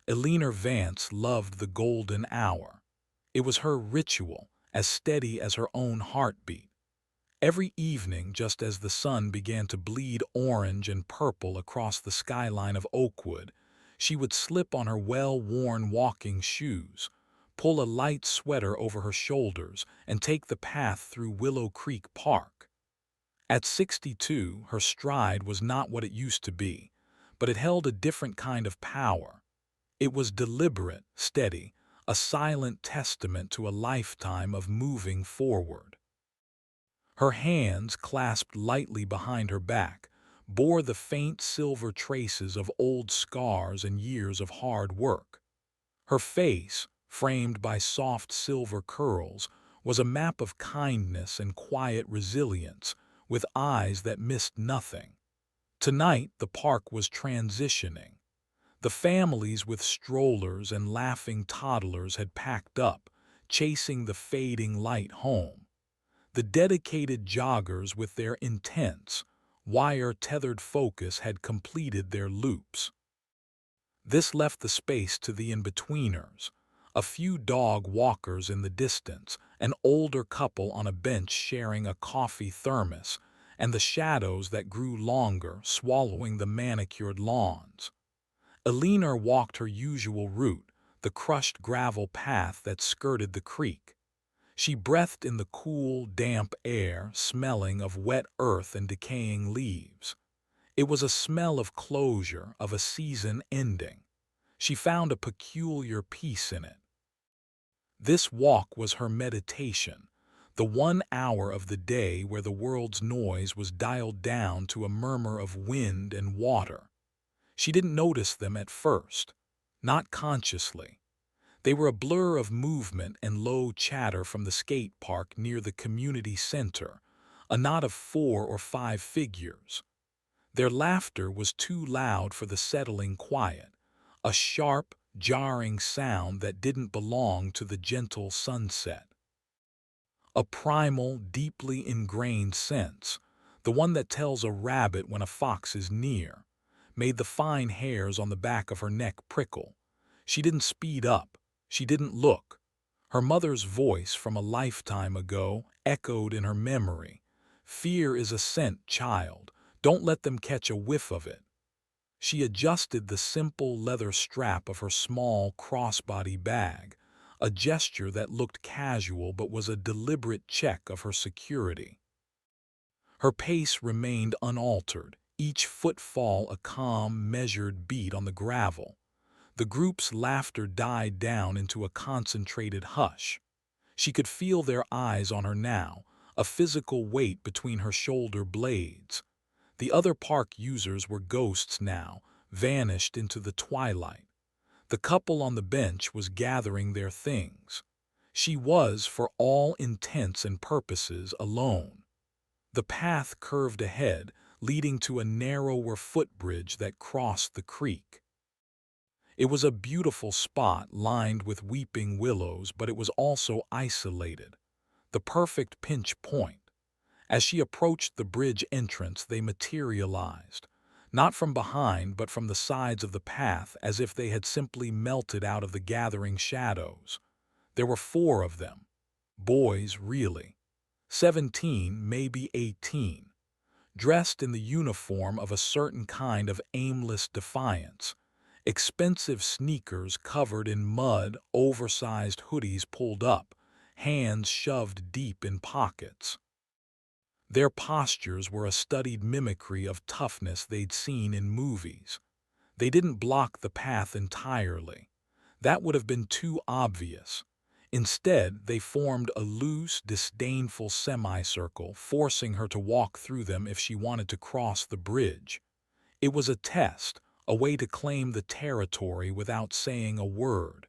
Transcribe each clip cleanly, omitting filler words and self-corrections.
Eleanor Vance loved the golden hour. It was her ritual, as steady as her own heartbeat. Every evening, just as the sun began to bleed orange and purple across the skyline of Oakwood, she would slip on her well-worn walking shoes, pull a light sweater over her shoulders, and take the path through Willow Creek Park. At 62, her stride was not what it used to be, but it held a different kind of power. It was deliberate, steady, a silent testament to a lifetime of moving forward. Her hands, clasped lightly behind her back, bore the faint silver traces of old scars and years of hard work. Her face, framed by soft silver curls, was a map of kindness and quiet resilience, with eyes that missed nothing. Tonight the park was transitioning. The families with strollers and laughing toddlers had packed up, chasing the fading light home. The dedicated joggers with their intense, wire-tethered focus had completed their loops. This left the space to the in-betweeners, a few dog walkers in the distance, an older couple on a bench sharing a coffee thermos, and the shadows that grew longer, swallowing the manicured lawns. Eleanor walked her usual route, the crushed gravel path that skirted the creek. She breathed in the cool, damp air, smelling of wet earth and decaying leaves. It was a smell of closure, of a season ending. She found a peculiar peace in it. This walk was her meditation, the 1 hour of the day where the world's noise was dialed down to a murmur of wind and water. She didn't notice them at first, not consciously. They were a blur of movement and low chatter from the skate park near the community center, a knot of 4 or 5 figures. Their laughter was too loud for the settling quiet, a sharp, jarring sound that didn't belong to the gentle sunset. A primal, deeply ingrained sense, the one that tells a rabbit when a fox is near, made the fine hairs on the back of her neck prickle. She didn't speed up. She didn't look. Her mother's voice from a lifetime ago echoed in her memory. "Fear is a scent, child. Don't let them catch a whiff of it." She adjusted the simple leather strap of her small crossbody bag, a gesture that looked casual but was a deliberate check of her security. Her pace remained unaltered, each footfall a calm, measured beat on the gravel. The group's laughter died down into a concentrated hush. She could feel their eyes on her now, a physical weight between her shoulder blades. The other park users were ghosts now, vanished into the twilight. The couple on the bench was gathering their things. She was, for all intents and purposes, alone. The path curved ahead, leading to a narrower footbridge that crossed the creek. It was a beautiful spot lined with weeping willows, but it was also isolated, the perfect pinch point. As she approached the bridge entrance, they materialized, not from behind but from the sides of the path, as if they had simply melted out of the gathering shadows. There were 4 of them. Boys, really. 17, maybe 18. Dressed in the uniform of a certain kind of aimless defiance. Expensive sneakers covered in mud, oversized hoodies pulled up, hands shoved deep in pockets. Their postures were a studied mimicry of toughness they'd seen in movies. They didn't block the path entirely. That would have been too obvious. Instead, they formed a loose, disdainful semicircle, forcing her to walk through them if she wanted to cross the bridge. It was a test, a way to claim the territory without saying a word.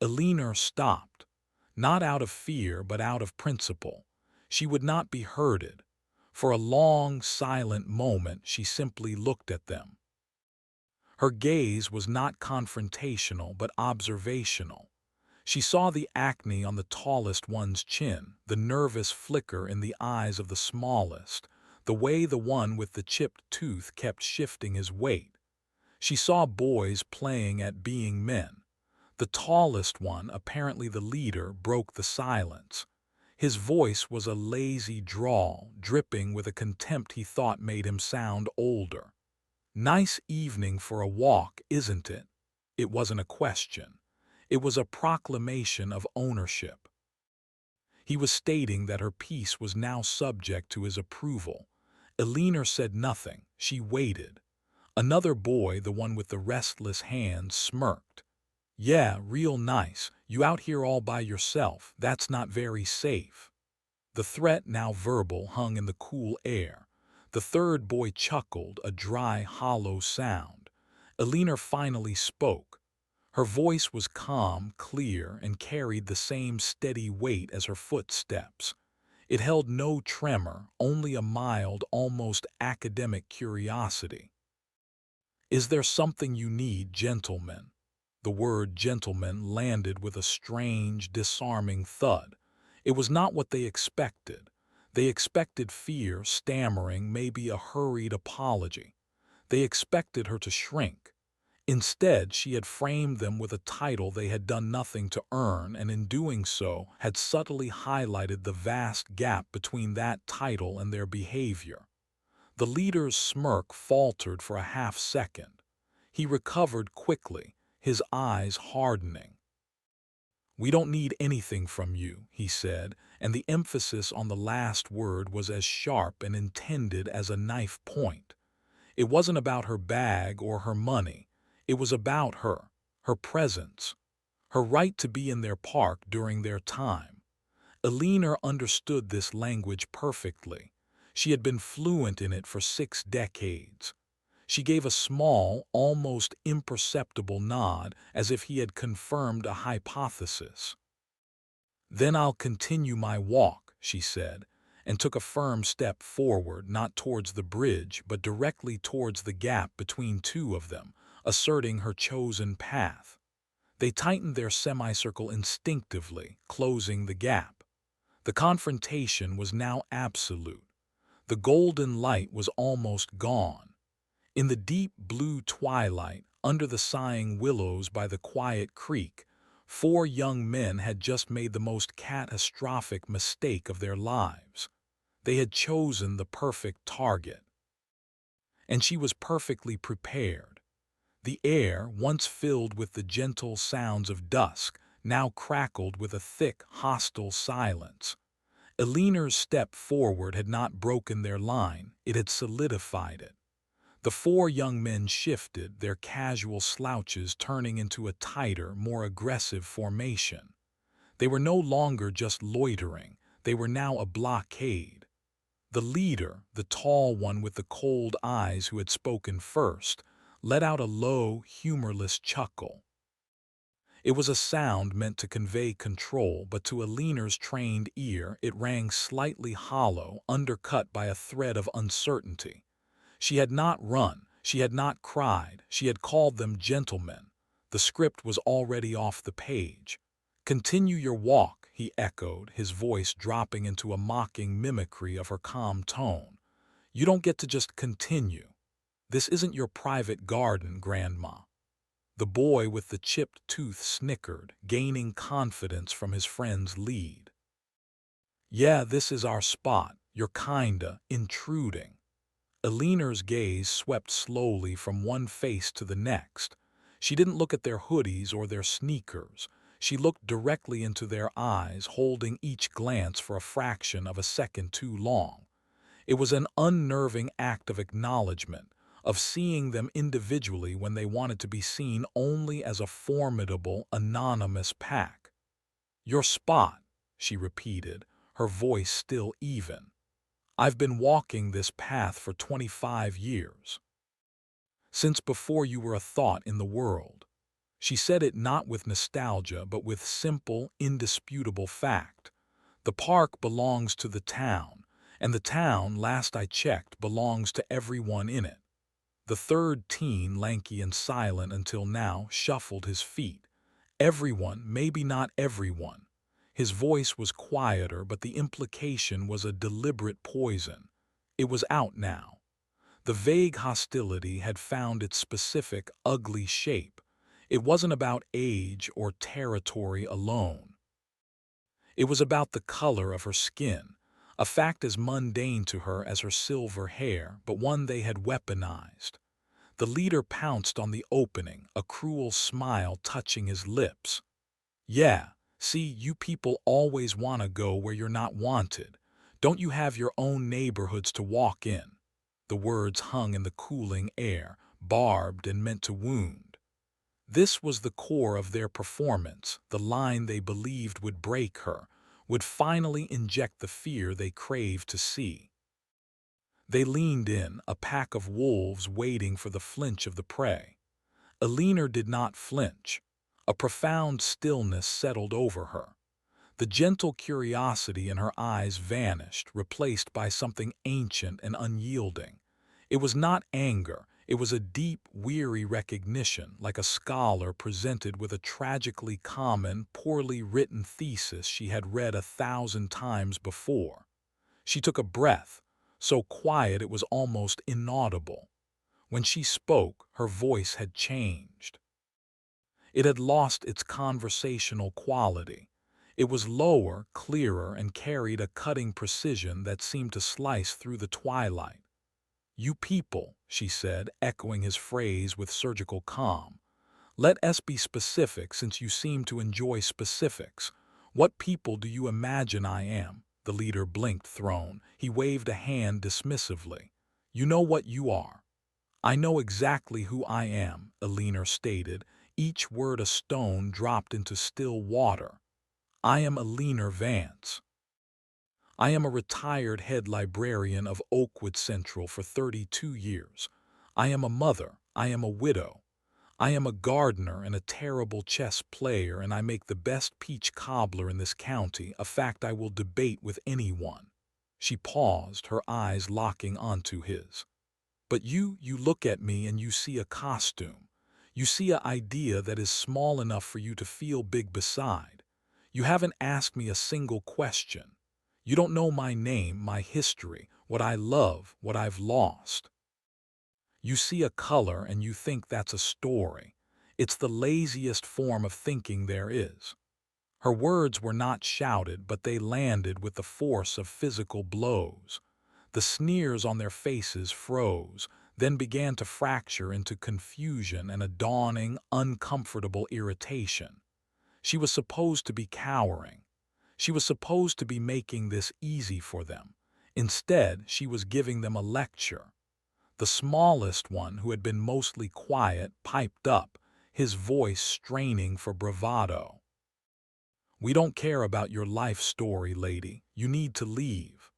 Eleanor stopped, not out of fear but out of principle. She would not be hurted. For a long, silent moment, she simply looked at them. Her gaze was not confrontational but observational. She saw the acne on the tallest one's chin, the nervous flicker in the eyes of the smallest, the way the one with the chipped tooth kept shifting his weight. She saw boys playing at being men. The tallest one, apparently the leader, broke the silence. His voice was a lazy drawl, dripping with a contempt he thought made him sound older. "Nice evening for a walk, isn't it?" It wasn't a question. It was a proclamation of ownership. He was stating that her peace was now subject to his approval. Eleanor said nothing. She waited. Another boy, the one with the restless hands, smirked. "Yeah, real nice. You out here all by yourself. That's not very safe." The threat, now verbal, hung in the cool air. The third boy chuckled, a dry, hollow sound. Eleanor finally spoke. Her voice was calm, clear, and carried the same steady weight as her footsteps. It held no tremor, only a mild, almost academic curiosity. "Is there something you need, gentlemen?" The word gentleman landed with a strange, disarming thud. It was not what they expected. They expected fear, stammering, maybe a hurried apology. They expected her to shrink. Instead, she had framed them with a title they had done nothing to earn, and in doing so, had subtly highlighted the vast gap between that title and their behavior. The leader's smirk faltered for a half-second. He recovered quickly, his eyes hardening. "We don't need anything from you," he said, and the emphasis on the last word was as sharp and intended as a knife point. It wasn't about her bag or her money. It was about her, her presence, her right to be in their park during their time. Eleanor understood this language perfectly. She had been fluent in it for 6 decades. She gave a small, almost imperceptible nod, as if he had confirmed a hypothesis. "Then I'll continue my walk," she said, and took a firm step forward, not towards the bridge, but directly towards the gap between two of them, asserting her chosen path. They tightened their semicircle instinctively, closing the gap. The confrontation was now absolute. The golden light was almost gone. In the deep blue twilight, under the sighing willows by the quiet creek, 4 young men had just made the most catastrophic mistake of their lives. They had chosen the perfect target. And she was perfectly prepared. The air, once filled with the gentle sounds of dusk, now crackled with a thick, hostile silence. Eleanor's step forward had not broken their line, it had solidified it. The 4 young men shifted, their casual slouches turning into a tighter, more aggressive formation. They were no longer just loitering, they were now a blockade. The leader, the tall one with the cold eyes who had spoken first, let out a low, humorless chuckle. It was a sound meant to convey control, but to Eleanor's trained ear it rang slightly hollow, undercut by a thread of uncertainty. She had not run, she had not cried, she had called them gentlemen. The script was already off the page. "Continue your walk," he echoed, his voice dropping into a mocking mimicry of her calm tone. "You don't get to just continue. This isn't your private garden, Grandma." The boy with the chipped tooth snickered, gaining confidence from his friend's lead. "Yeah, this is our spot. You're kinda intruding." Eleanor's gaze swept slowly from one face to the next. She didn't look at their hoodies or their sneakers. She looked directly into their eyes, holding each glance for a fraction of a second too long. It was an unnerving act of acknowledgement, of seeing them individually when they wanted to be seen only as a formidable, anonymous pack. "Your spot," she repeated, her voice still even. "I've been walking this path for 25 years. Since before you were a thought in the world." She said it not with nostalgia, but with simple, indisputable fact. The park belongs to the town, and the town, last I checked, belongs to everyone in it. The third teen, lanky and silent until now, shuffled his feet. Everyone, maybe not everyone. His voice was quieter, but the implication was a deliberate poison. It was out now. The vague hostility had found its specific, ugly shape. It wasn't about age or territory alone. It was about the color of her skin, a fact as mundane to her as her silver hair, but one they had weaponized. The leader pounced on the opening, a cruel smile touching his lips. Yeah, see, you people always want to go where you're not wanted. Don't you have your own neighborhoods to walk in? The words hung in the cooling air, barbed and meant to wound. This was the core of their performance, the line they believed would break her, would finally inject the fear they craved to see. They leaned in, a pack of wolves waiting for the flinch of the prey. Elinor did not flinch. A profound stillness settled over her. The gentle curiosity in her eyes vanished, replaced by something ancient and unyielding. It was not anger, it was a deep, weary recognition, like a scholar presented with a tragically common, poorly written thesis she had read 1,000 times before. She took a breath, so quiet it was almost inaudible. When she spoke, her voice had changed. It had lost its conversational quality. It was lower, clearer, and carried a cutting precision that seemed to slice through the twilight. "You people," she said, echoing his phrase with surgical calm. "Let us be specific since you seem to enjoy specifics. What people do you imagine I am?" The leader blinked thrown. He waved a hand dismissively. "You know what you are." "I know exactly who I am," Elinor stated, each word a stone dropped into still water. "I am Elinor Vance. I am a retired head librarian of Oakwood Central for 32 years. I am a mother. I am a widow. I am a gardener and a terrible chess player, and I make the best peach cobbler in this county, a fact I will debate with anyone." She paused, her eyes locking onto his. "But you look at me and you see a costume. You see an idea that is small enough for you to feel big beside. You haven't asked me a single question. You don't know my name, my history, what I love, what I've lost. You see a color and you think that's a story. It's the laziest form of thinking there is." Her words were not shouted, but they landed with the force of physical blows. The sneers on their faces froze, then began to fracture into confusion and a dawning, uncomfortable irritation. She was supposed to be cowering. She was supposed to be making this easy for them. Instead, she was giving them a lecture. The smallest one, who had been mostly quiet, piped up, his voice straining for bravado. "We don't care about your life story, lady. You need to leave."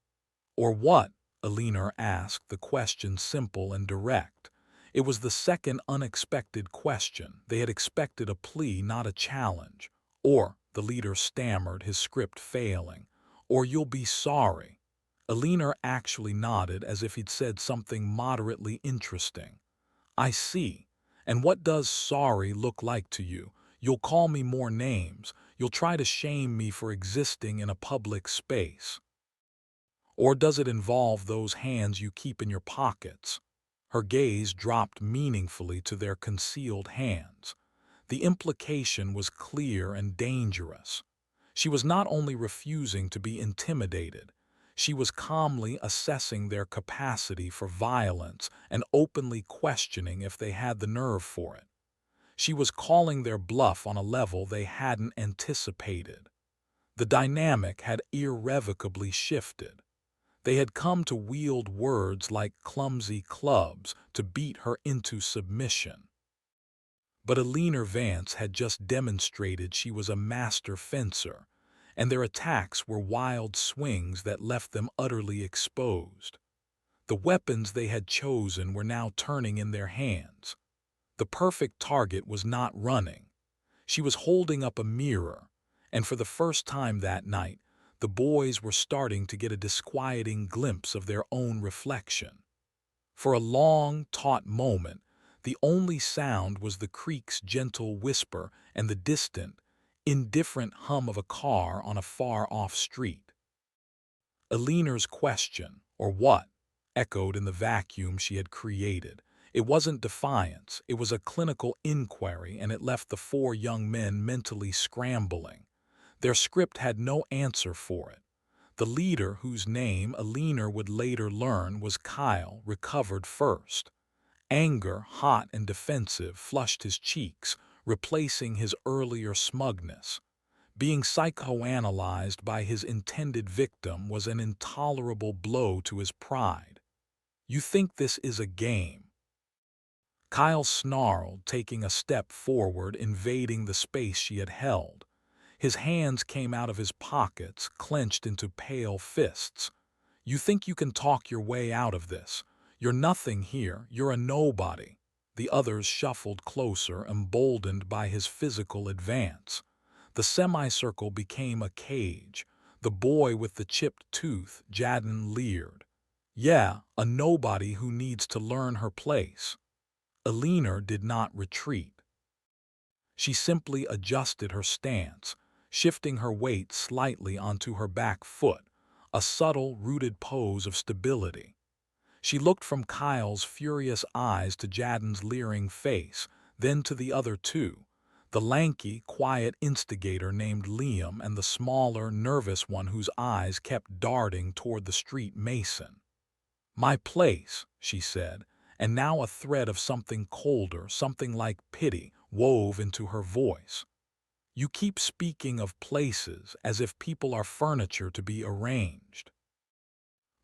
"Or what?" Elinor asked, the question simple and direct. It was the second unexpected question. They had expected a plea, not a challenge. "Or," the leader stammered, his script failing, "or you'll be sorry." Elinor actually nodded as if he'd said something moderately interesting. "I see. And what does sorry look like to you? You'll call me more names. You'll try to shame me for existing in a public space. Or does it involve those hands you keep in your pockets?" Her gaze dropped meaningfully to their concealed hands. The implication was clear and dangerous. She was not only refusing to be intimidated, she was calmly assessing their capacity for violence and openly questioning if they had the nerve for it. She was calling their bluff on a level they hadn't anticipated. The dynamic had irrevocably shifted. They had come to wield words like clumsy clubs to beat her into submission. But Elinor Vance had just demonstrated she was a master fencer, and their attacks were wild swings that left them utterly exposed. The weapons they had chosen were now turning in their hands. The perfect target was not running. She was holding up a mirror, and for the first time that night, the boys were starting to get a disquieting glimpse of their own reflection. For a long, taut moment, the only sound was the creek's gentle whisper and the distant, indifferent hum of a car on a far-off street. Elinor's question, "Or what?" echoed in the vacuum she had created. It wasn't defiance, it was a clinical inquiry, and it left the four young men mentally scrambling. Their script had no answer for it. The leader, whose name Alina would later learn was Kyle, recovered first. Anger, hot and defensive, flushed his cheeks, replacing his earlier smugness. Being psychoanalyzed by his intended victim was an intolerable blow to his pride. "You think this is a game?" Kyle snarled, taking a step forward, invading the space she had held. His hands came out of his pockets, clenched into pale fists. "You think you can talk your way out of this? You're nothing here, you're a nobody." The others shuffled closer, emboldened by his physical advance. The semicircle became a cage. The boy with the chipped tooth, Jadden, leered. "Yeah, a nobody who needs to learn her place." Alina did not retreat. She simply adjusted her stance, shifting her weight slightly onto her back foot, a subtle, rooted pose of stability. She looked from Kyle's furious eyes to Jadden's leering face, then to the other two, the lanky, quiet instigator named Liam and the smaller, nervous one whose eyes kept darting toward the street mason. "My place," she said, and now a thread of something colder, something like pity, wove into her voice. "You keep speaking of places as if people are furniture to be arranged.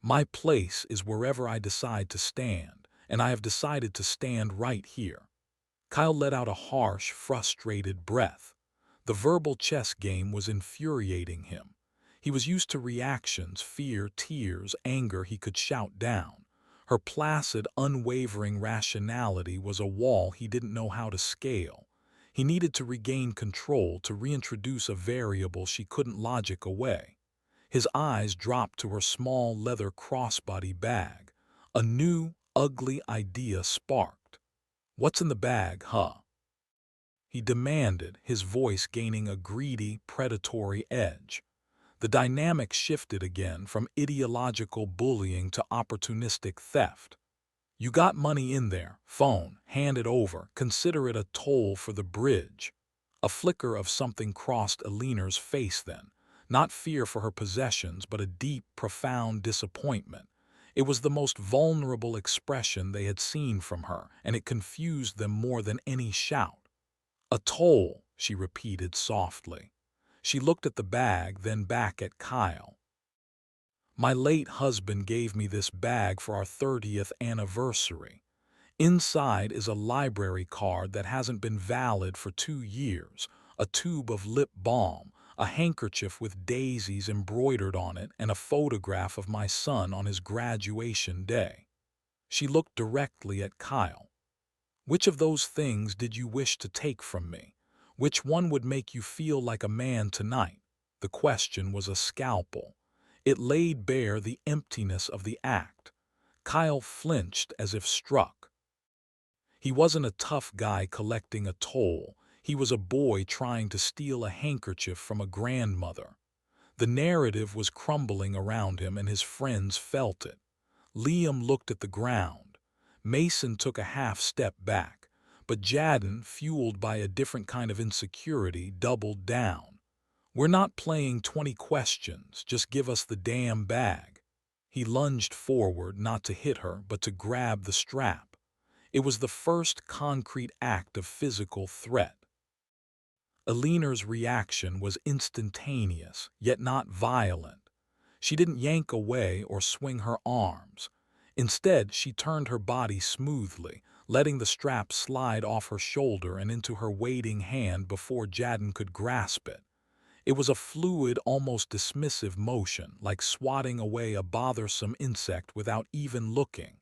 My place is wherever I decide to stand, and I have decided to stand right here." Kyle let out a harsh, frustrated breath. The verbal chess game was infuriating him. He was used to reactions, fear, tears, anger he could shout down. Her placid, unwavering rationality was a wall he didn't know how to scale. He needed to regain control, to reintroduce a variable she couldn't logic away. His eyes dropped to her small leather crossbody bag. A new, ugly idea sparked. "What's in the bag, huh?" he demanded, his voice gaining a greedy, predatory edge. The dynamic shifted again from ideological bullying to opportunistic theft. "You got money in there, phone, hand it over, consider it a toll for the bridge." A flicker of something crossed Alina's face then, not fear for her possessions, but a deep, profound disappointment. It was the most vulnerable expression they had seen from her, and it confused them more than any shout. "A toll," she repeated softly. She looked at the bag, then back at Kyle. "My late husband gave me this bag for our 30th anniversary. Inside is a library card that hasn't been valid for 2 years, a tube of lip balm, a handkerchief with daisies embroidered on it, and a photograph of my son on his graduation day." She looked directly at Kyle. "Which of those things did you wish to take from me? Which one would make you feel like a man tonight?" The question was a scalpel. It laid bare the emptiness of the act. Kyle flinched as if struck. He wasn't a tough guy collecting a toll. He was a boy trying to steal a handkerchief from a grandmother. The narrative was crumbling around him, and his friends felt it. Liam looked at the ground. Mason took a half step back, but Jadden, fueled by a different kind of insecurity, doubled down. "We're not playing 20 questions, just give us the damn bag." He lunged forward, not to hit her, but to grab the strap. It was the first concrete act of physical threat. Alina's reaction was instantaneous, yet not violent. She didn't yank away or swing her arms. Instead, she turned her body smoothly, letting the strap slide off her shoulder and into her waiting hand before Jadden could grasp it. It was a fluid, almost dismissive motion, like swatting away a bothersome insect without even looking.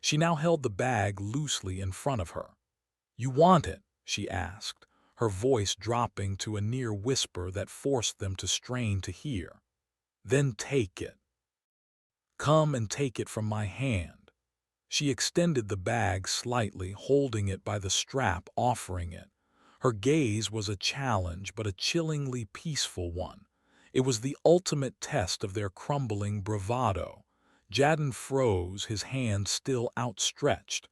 She now held the bag loosely in front of her. "You want it?" she asked, her voice dropping to a near whisper that forced them to strain to hear. "Then take it. Come and take it from my hand." She extended the bag slightly, holding it by the strap, offering it. Her gaze was a challenge, but a chillingly peaceful one. It was the ultimate test of their crumbling bravado. Jadden froze, his hand still outstretched.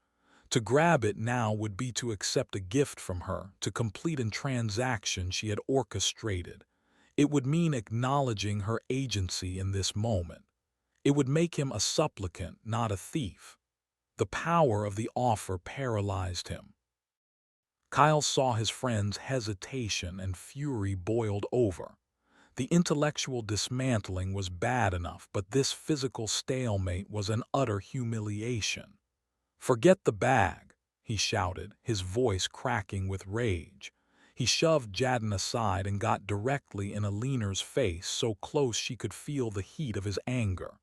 To grab it now would be to accept a gift from her, to complete a transaction she had orchestrated. It would mean acknowledging her agency in this moment. It would make him a supplicant, not a thief. The power of the offer paralyzed him. Kyle saw his friend's hesitation and fury boiled over. The intellectual dismantling was bad enough, but this physical stalemate was an utter humiliation. "Forget the bag," he shouted, his voice cracking with rage. He shoved Jadden aside and got directly in Alina's face, so close she could feel the heat of his anger.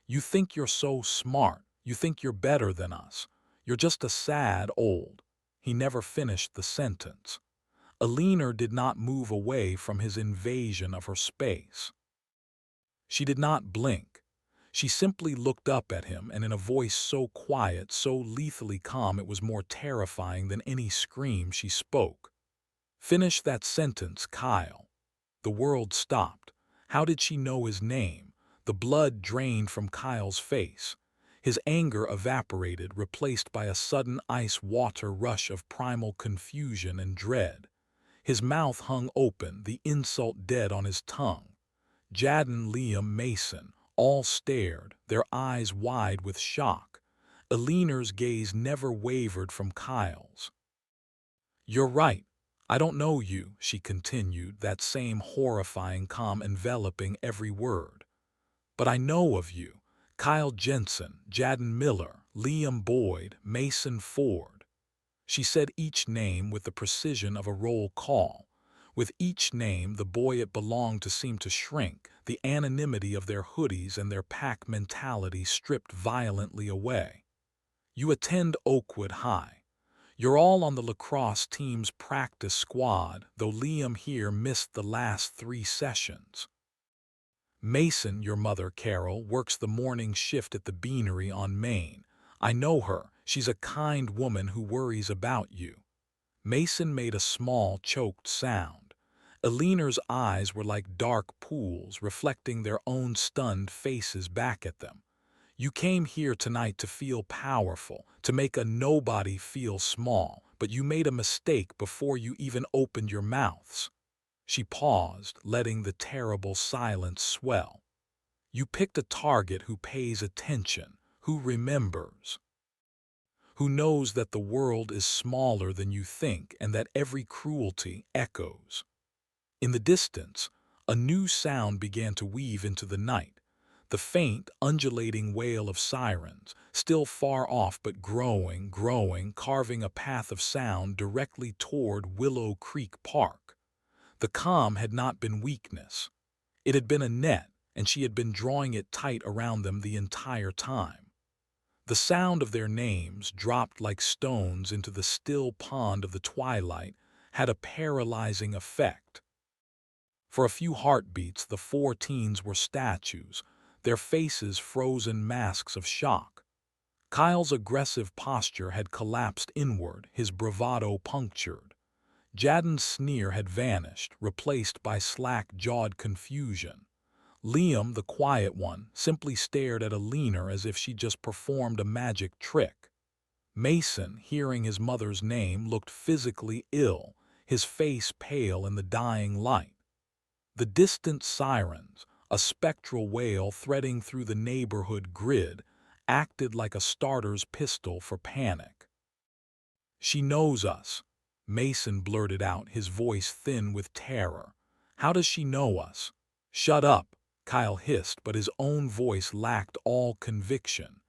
"You think you're so smart. You think you're better than us. You're just a sad old—" He never finished the sentence. Alina did not move away from his invasion of her space. She did not blink. She simply looked up at him, and in a voice so quiet, so lethally calm it was more terrifying than any scream, she spoke. "Finish that sentence, Kyle." The world stopped. How did she know his name? The blood drained from Kyle's face. His anger evaporated, replaced by a sudden ice-water rush of primal confusion and dread. His mouth hung open, the insult dead on his tongue. Jadden, Liam, Mason, all stared, their eyes wide with shock. Alina's gaze never wavered from Kyle's. "You're right. I don't know you," she continued, that same horrifying calm enveloping every word. "But I know of you. Kyle Jensen, Jadden Miller, Liam Boyd, Mason Ford." She said each name with the precision of a roll call. With each name, the boy it belonged to seemed to shrink, the anonymity of their hoodies and their pack mentality stripped violently away. "You attend Oakwood High. You're all on the lacrosse team's practice squad, though Liam here missed the last 3 sessions. Mason, your mother, Carol, works the morning shift at the Beanery on Main. I know her. She's a kind woman who worries about you." Mason made a small, choked sound. Alina's eyes were like dark pools, reflecting their own stunned faces back at them. "You came here tonight to feel powerful, to make a nobody feel small, but you made a mistake before you even opened your mouths." She paused, letting the terrible silence swell. "You picked a target who pays attention, who remembers, who knows that the world is smaller than you think and that every cruelty echoes." In the distance, a new sound began to weave into the night, the faint, undulating wail of sirens, still far off but growing, carving a path of sound directly toward Willow Creek Park. The calm had not been weakness. It had been a net, and she had been drawing it tight around them the entire time. The sound of their names, dropped like stones into the still pond of the twilight, had a paralyzing effect. For a few heartbeats, the 4 teens were statues, their faces frozen masks of shock. Kyle's aggressive posture had collapsed inward, his bravado punctured. Jadden's sneer had vanished, replaced by slack-jawed confusion. Liam, the quiet one, simply stared at Alina as if she just performed a magic trick. Mason, hearing his mother's name, looked physically ill, his face pale in the dying light. The distant sirens, a spectral wail threading through the neighborhood grid, acted like a starter's pistol for panic. "She knows us," Mason blurted out, his voice thin with terror. "How does she know us?" "Shut up," Kyle hissed, but his own voice lacked all conviction.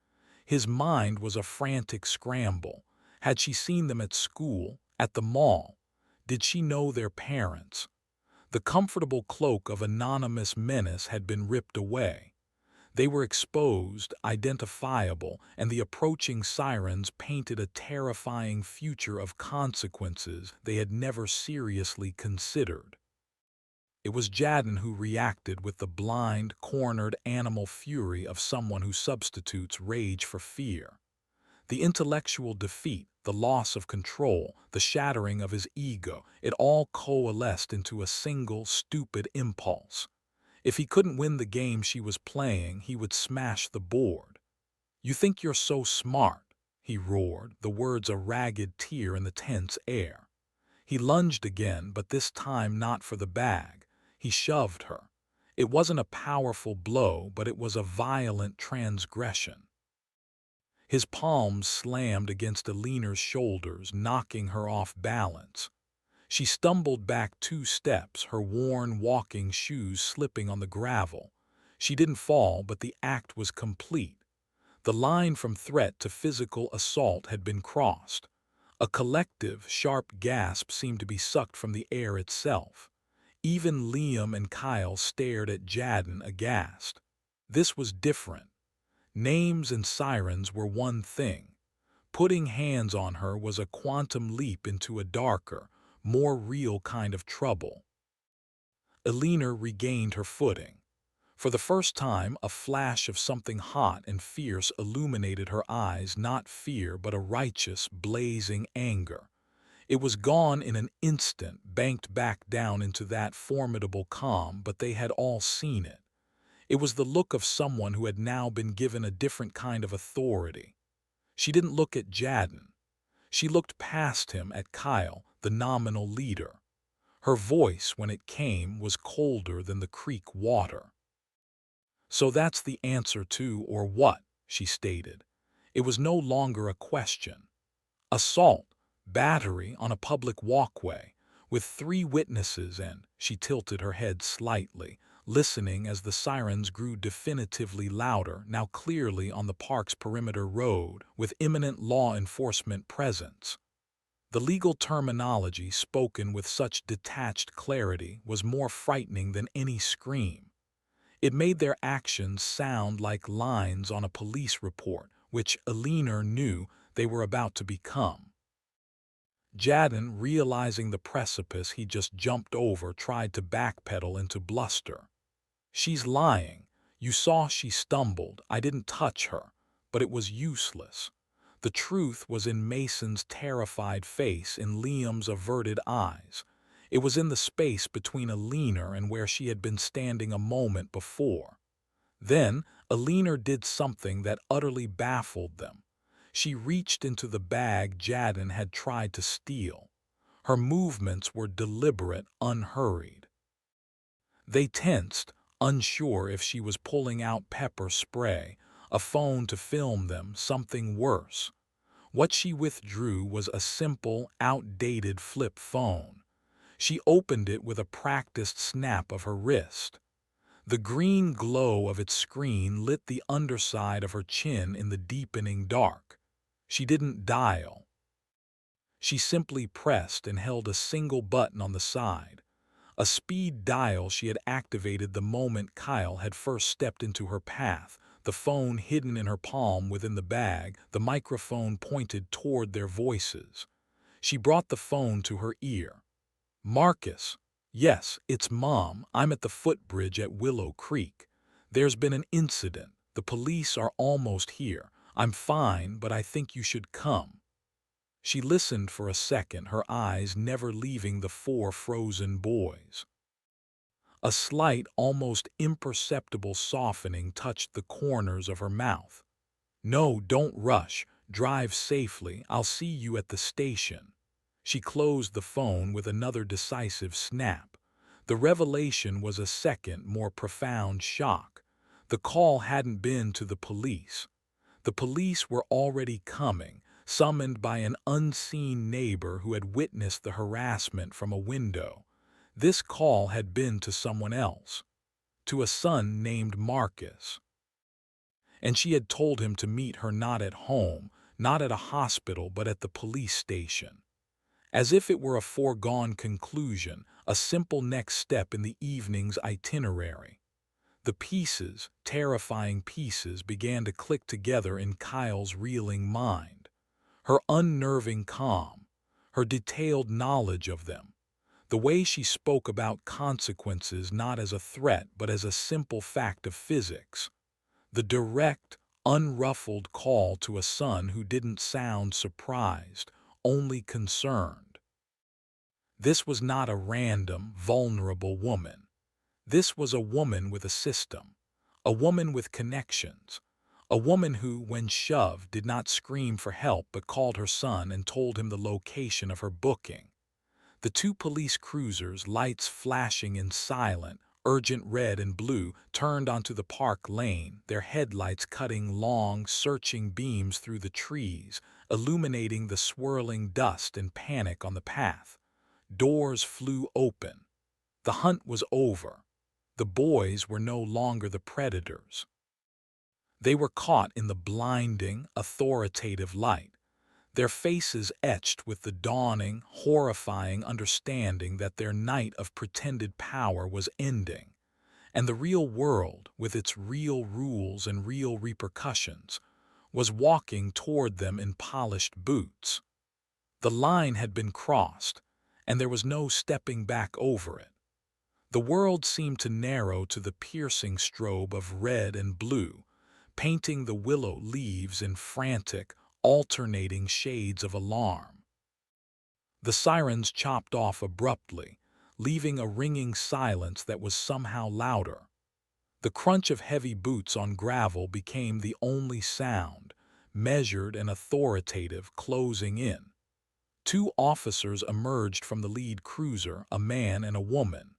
His mind was a frantic scramble. Had she seen them at school, at the mall? Did she know their parents? The comfortable cloak of anonymous menace had been ripped away. They were exposed, identifiable, and the approaching sirens painted a terrifying future of consequences they had never seriously considered. It was Jadden who reacted with the blind, cornered animal fury of someone who substitutes rage for fear. The intellectual defeat, the loss of control, the shattering of his ego, it all coalesced into a single, stupid impulse. If he couldn't win the game she was playing, he would smash the board. "You think you're so smart," he roared, the words a ragged tear in the tense air. He lunged again, but this time not for the bag. He shoved her. It wasn't a powerful blow, but it was a violent transgression. His palms slammed against Alina's shoulders, knocking her off balance. She stumbled back 2 steps, her worn walking shoes slipping on the gravel. She didn't fall, but the act was complete. The line from threat to physical assault had been crossed. A collective, sharp gasp seemed to be sucked from the air itself. Even Liam and Kyle stared at Jadden aghast. This was different. Names and sirens were one thing. Putting hands on her was a quantum leap into a darker, more real kind of trouble. Alina regained her footing. For the first time, a flash of something hot and fierce illuminated her eyes, not fear, but a righteous, blazing anger. It was gone in an instant, banked back down into that formidable calm, but they had all seen it. It was the look of someone who had now been given a different kind of authority. She didn't look at Jadden. She looked past him at Kyle, the nominal leader. Her voice, when it came, was colder than the creek water. "So that's the answer to, or what?" she stated. It was no longer a question. Assault, battery on a public walkway, with 3 witnesses, and she tilted her head slightly, listening as the sirens grew definitively louder, now clearly on the park's perimeter road, with imminent law enforcement presence. The legal terminology spoken with such detached clarity was more frightening than any scream. It made their actions sound like lines on a police report, which Alina knew they were about to become. Jadden, realizing the precipice he just jumped over, tried to backpedal into bluster. "She's lying. You saw she stumbled. I didn't touch her." But it was useless. The truth was in Mason's terrified face, in Liam's averted eyes. It was in the space between Alina and where she had been standing a moment before. Then Alina did something that utterly baffled them. She reached into the bag Jadden had tried to steal. Her movements were deliberate, unhurried. They tensed, unsure if she was pulling out pepper spray, a phone to film them, something worse. What she withdrew was a simple, outdated flip phone. She opened it with a practiced snap of her wrist. The green glow of its screen lit the underside of her chin in the deepening dark. She didn't dial. She simply pressed and held a single button on the side. A speed dial she had activated the moment Kyle had first stepped into her path, the phone hidden in her palm within the bag, the microphone pointed toward their voices. She brought the phone to her ear. "Marcus." "Yes, it's Mom. I'm at the footbridge at Willow Creek. There's been an incident. The police are almost here. I'm fine, but I think you should come." She listened for a second, her eyes never leaving the 4 frozen boys. A slight, almost imperceptible softening touched the corners of her mouth. "No, don't rush. Drive safely. I'll see you at the station." She closed the phone with another decisive snap. The revelation was a second, more profound shock. The call hadn't been to the police. The police were already coming, summoned by an unseen neighbor who had witnessed the harassment from a window. This call had been to someone else, to a son named Marcus. And she had told him to meet her not at home, not at a hospital, but at the police station. As if it were a foregone conclusion, a simple next step in the evening's itinerary. The pieces, terrifying pieces, began to click together in Kyle's reeling mind. Her unnerving calm, her detailed knowledge of them, the way she spoke about consequences not as a threat but as a simple fact of physics. The direct, unruffled call to a son who didn't sound surprised, only concerned. This was not a random, vulnerable woman. This was a woman with a system, a woman with connections, A woman who, when shoved, did not scream for help but called her son and told him the location of her booking. The two police cruisers, lights flashing in silent, urgent red and blue, turned onto the park lane, their headlights cutting long, searching beams through the trees, illuminating the swirling dust and panic on the path. Doors flew open. The hunt was over. The boys were no longer the predators. They were caught in the blinding, authoritative light, their faces etched with the dawning, horrifying understanding that their night of pretended power was ending, and the real world, with its real rules and real repercussions, was walking toward them in polished boots. The line had been crossed, and there was no stepping back over it. The world seemed to narrow to the piercing strobe of red and blue, painting the willow leaves in frantic, alternating shades of alarm. The sirens chopped off abruptly, leaving a ringing silence that was somehow louder. The crunch of heavy boots on gravel became the only sound, measured and authoritative, closing in. Two officers emerged from the lead cruiser, a man and a woman.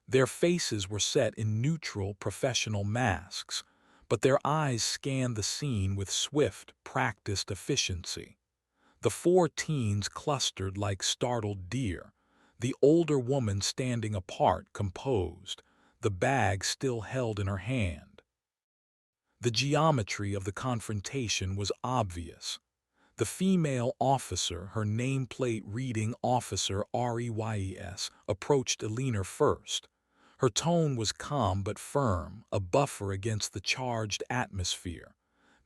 Their faces were set in neutral, professional masks, but their eyes scanned the scene with swift, practiced efficiency. The four teens clustered like startled deer, the older woman standing apart, composed, the bag still held in her hand. The geometry of the confrontation was obvious. The female officer, her nameplate reading Officer Reys, approached Elena first. Her tone was calm but firm, a buffer against the charged atmosphere.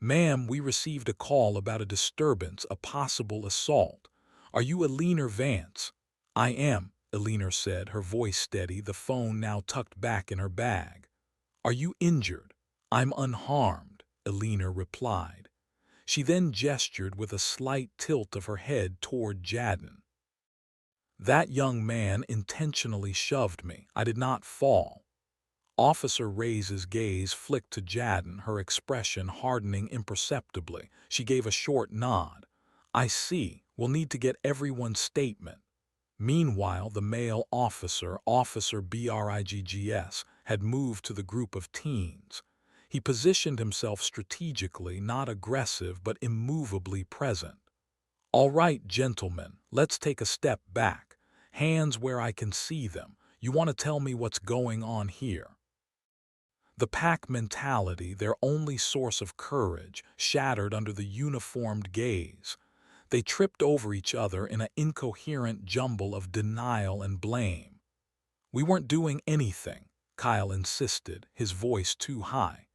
"Ma'am, we received a call about a disturbance, a possible assault. Are you Elena Vance?" "I am," Elena said, her voice steady, the phone now tucked back in her bag. "Are you injured?" "I'm unharmed," Elena replied. She then gestured with a slight tilt of her head toward Jadden. "That young man intentionally shoved me. I did not fall." Officer Reys's gaze flicked to Jadden, her expression hardening imperceptibly. She gave a short nod. "I see. We'll need to get everyone's statement." Meanwhile, the male officer, Officer Briggs, had moved to the group of teens. He positioned himself strategically, not aggressive but immovably present. "All right, gentlemen, let's take a step back. Hands where I can see them. You want to tell me what's going on here?" The pack mentality, their only source of courage, shattered under the uniformed gaze. They tripped over each other in an incoherent jumble of denial and blame. "We weren't doing anything," Kyle insisted, his voice too high.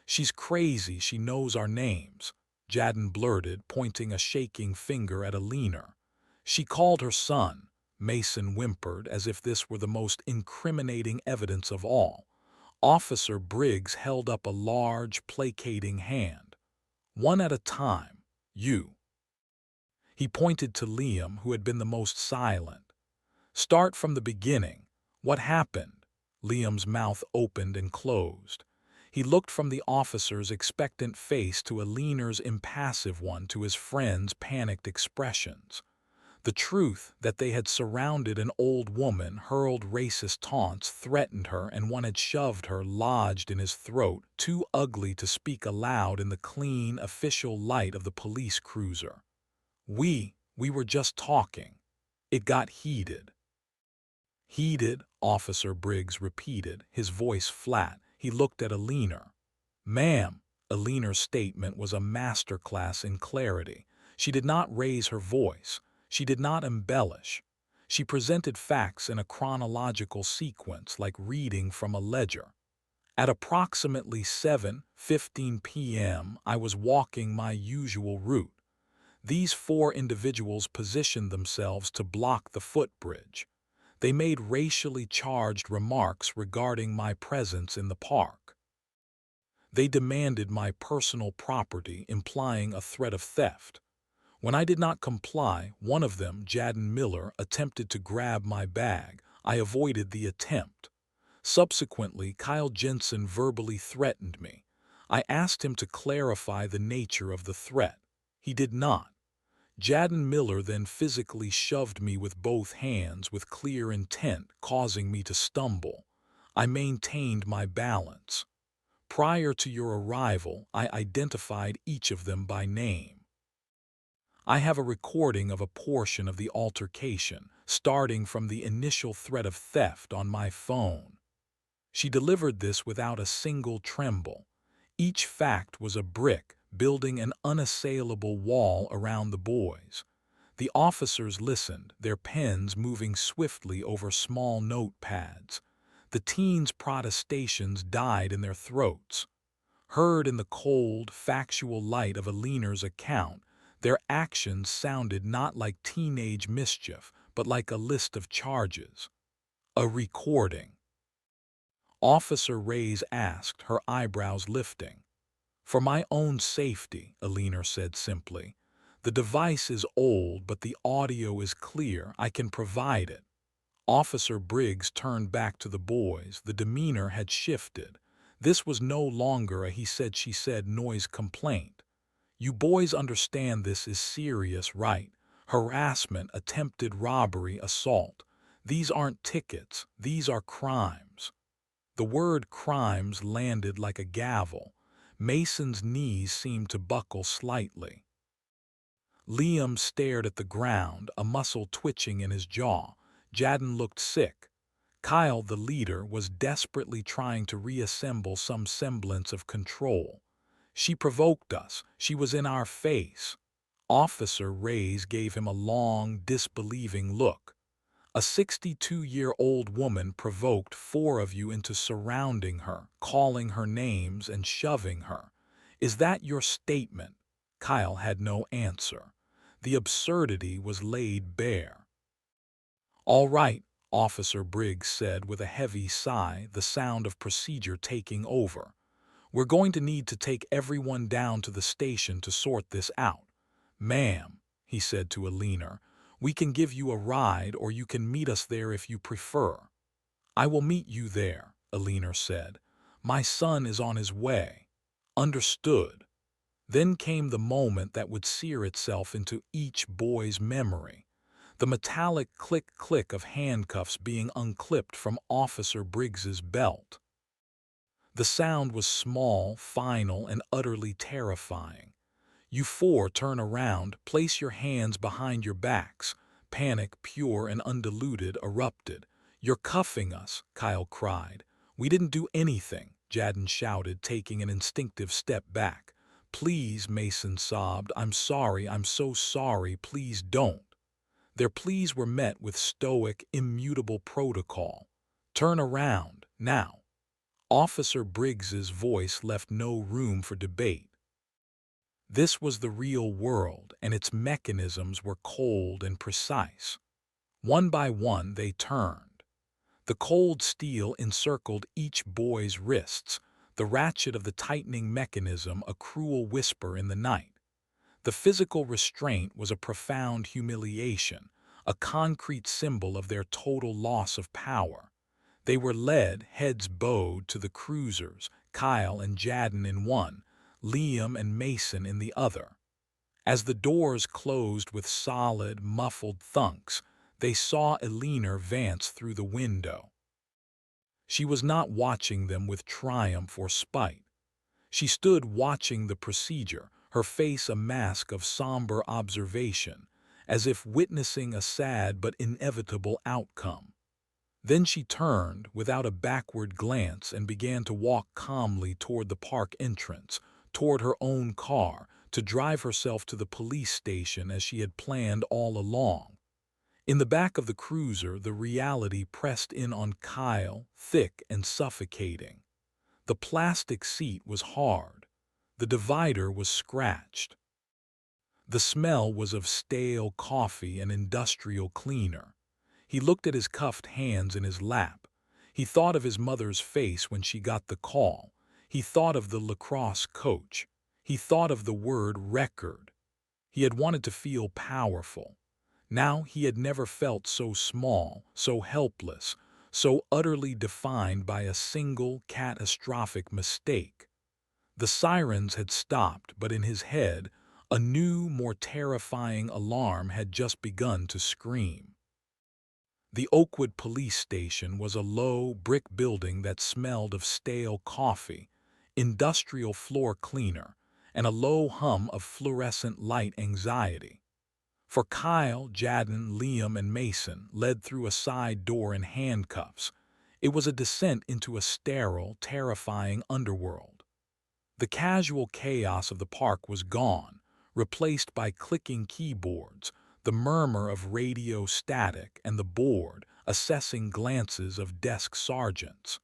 "She's crazy, she knows our names," Jadden blurted, pointing a shaking finger at Elena. "She called her son," Mason whimpered, as if this were the most incriminating evidence of all. Officer Briggs held up a large, placating hand. "One at a time. You." He pointed to Liam, who had been the most silent. "Start from the beginning. What happened?" Liam's mouth opened and closed. He looked from the officer's expectant face to Elena's impassive one, to his friend's panicked expressions. The truth that they had surrounded an old woman, hurled racist taunts, threatened her, and one had shoved her, lodged in his throat, too ugly to speak aloud in the clean, official light of the police cruiser. We were just talking." It got heated. "Heated," Officer Briggs repeated, his voice flat. He looked at Elena. "Ma'am," Elena's statement was a masterclass in clarity. She did not raise her voice. She did not embellish. She presented facts in a chronological sequence, like reading from a ledger. "At approximately 7:15 p.m., I was walking my usual route. These four individuals positioned themselves to block the footbridge. They made racially charged remarks regarding my presence in the park. They demanded my personal property, implying a threat of theft. When I did not comply, one of them, Jadden Miller, attempted to grab my bag. I avoided the attempt. Subsequently, Kyle Jensen verbally threatened me. I asked him to clarify the nature of the threat. He did not. Jaden Miller then physically shoved me with both hands with clear intent, causing me to stumble. I maintained my balance. Prior to your arrival, I identified each of them by name. I have a recording of a portion of the altercation, starting from the initial threat of theft on my phone. She delivered this without a single tremble. Each fact was a brick, building an unassailable wall around the boys. The officers listened, their pens moving swiftly over small notepads. The teens' protestations died in their throats. Heard in the cold, factual light of Alina's account, their actions sounded not like teenage mischief, but like a list of charges. A recording. Officer Reyes asked, her eyebrows lifting. For my own safety, Alina said simply. The device is old, but the audio is clear. I can provide it. Officer Briggs turned back to the boys. The demeanor had shifted. This was no longer a he said she said noise complaint. You boys understand this is serious, right? Harassment, attempted robbery, assault. These aren't tickets. These are crimes. The word crimes landed like a gavel. Mason's knees seemed to buckle slightly. Liam stared at the ground, a muscle twitching in his jaw. Jaden looked sick. Kyle, the leader, was desperately trying to reassemble some semblance of control. She provoked us. She was in our face. Officer Reyes gave him a long, disbelieving look. A 62-year-old woman provoked four of you into surrounding her, calling her names and shoving her. Is that your statement? Kyle had no answer. The absurdity was laid bare. All right, Officer Briggs said with a heavy sigh, the sound of procedure taking over. We're going to need to take everyone down to the station to sort this out. Ma'am, he said to Alina, we can give you a ride or you can meet us there if you prefer. I will meet you there, Alina said. My son is on his way. Understood. Then came the moment that would sear itself into each boy's memory. The metallic click-click of handcuffs being unclipped from Officer Briggs's belt. The sound was small, final, and utterly terrifying. You four turn around, place your hands behind your backs. Panic, pure and undiluted, erupted. You're cuffing us, Kyle cried. We didn't do anything, Jaden shouted, taking an instinctive step back. Please, Mason sobbed. I'm sorry, I'm so sorry, please don't. Their pleas were met with stoic, immutable protocol. Turn around, now. Officer Briggs's voice left no room for debate. This was the real world, and its mechanisms were cold and precise. One by one they turned. The cold steel encircled each boy's wrists, the ratchet of the tightening mechanism a cruel whisper in the night. The physical restraint was a profound humiliation, a concrete symbol of their total loss of power. They were led, heads bowed, to the cruisers, Kyle and Jaden in one, Liam and Mason in the other. As the doors closed with solid, muffled thunks, they saw Alina advance through the window. She was not watching them with triumph or spite. She stood watching the procedure, her face a mask of somber observation, as if witnessing a sad but inevitable outcome. Then she turned, without a backward glance, and began to walk calmly toward the park entrance, toward her own car, to drive herself to the police station as she had planned all along. In the back of the cruiser, the reality pressed in on Kyle, thick and suffocating. The plastic seat was hard. The divider was scratched. The smell was of stale coffee and industrial cleaner. He looked at his cuffed hands in his lap. He thought of his mother's face when she got the call. He thought of the lacrosse coach. He thought of the word record. He had wanted to feel powerful. Now he had never felt so small, so helpless, so utterly defined by a single catastrophic mistake. The sirens had stopped, but in his head, a new, more terrifying alarm had just begun to scream. The Oakwood police station was a low, brick building that smelled of stale coffee, industrial floor cleaner, and a low hum of fluorescent light anxiety. For Kyle, Jadden, Liam, and Mason led through a side door in handcuffs. It was a descent into a sterile, terrifying underworld. The casual chaos of the park was gone, replaced by clicking keyboards, the murmur of radio static, and the bored, assessing glances of desk sergeants.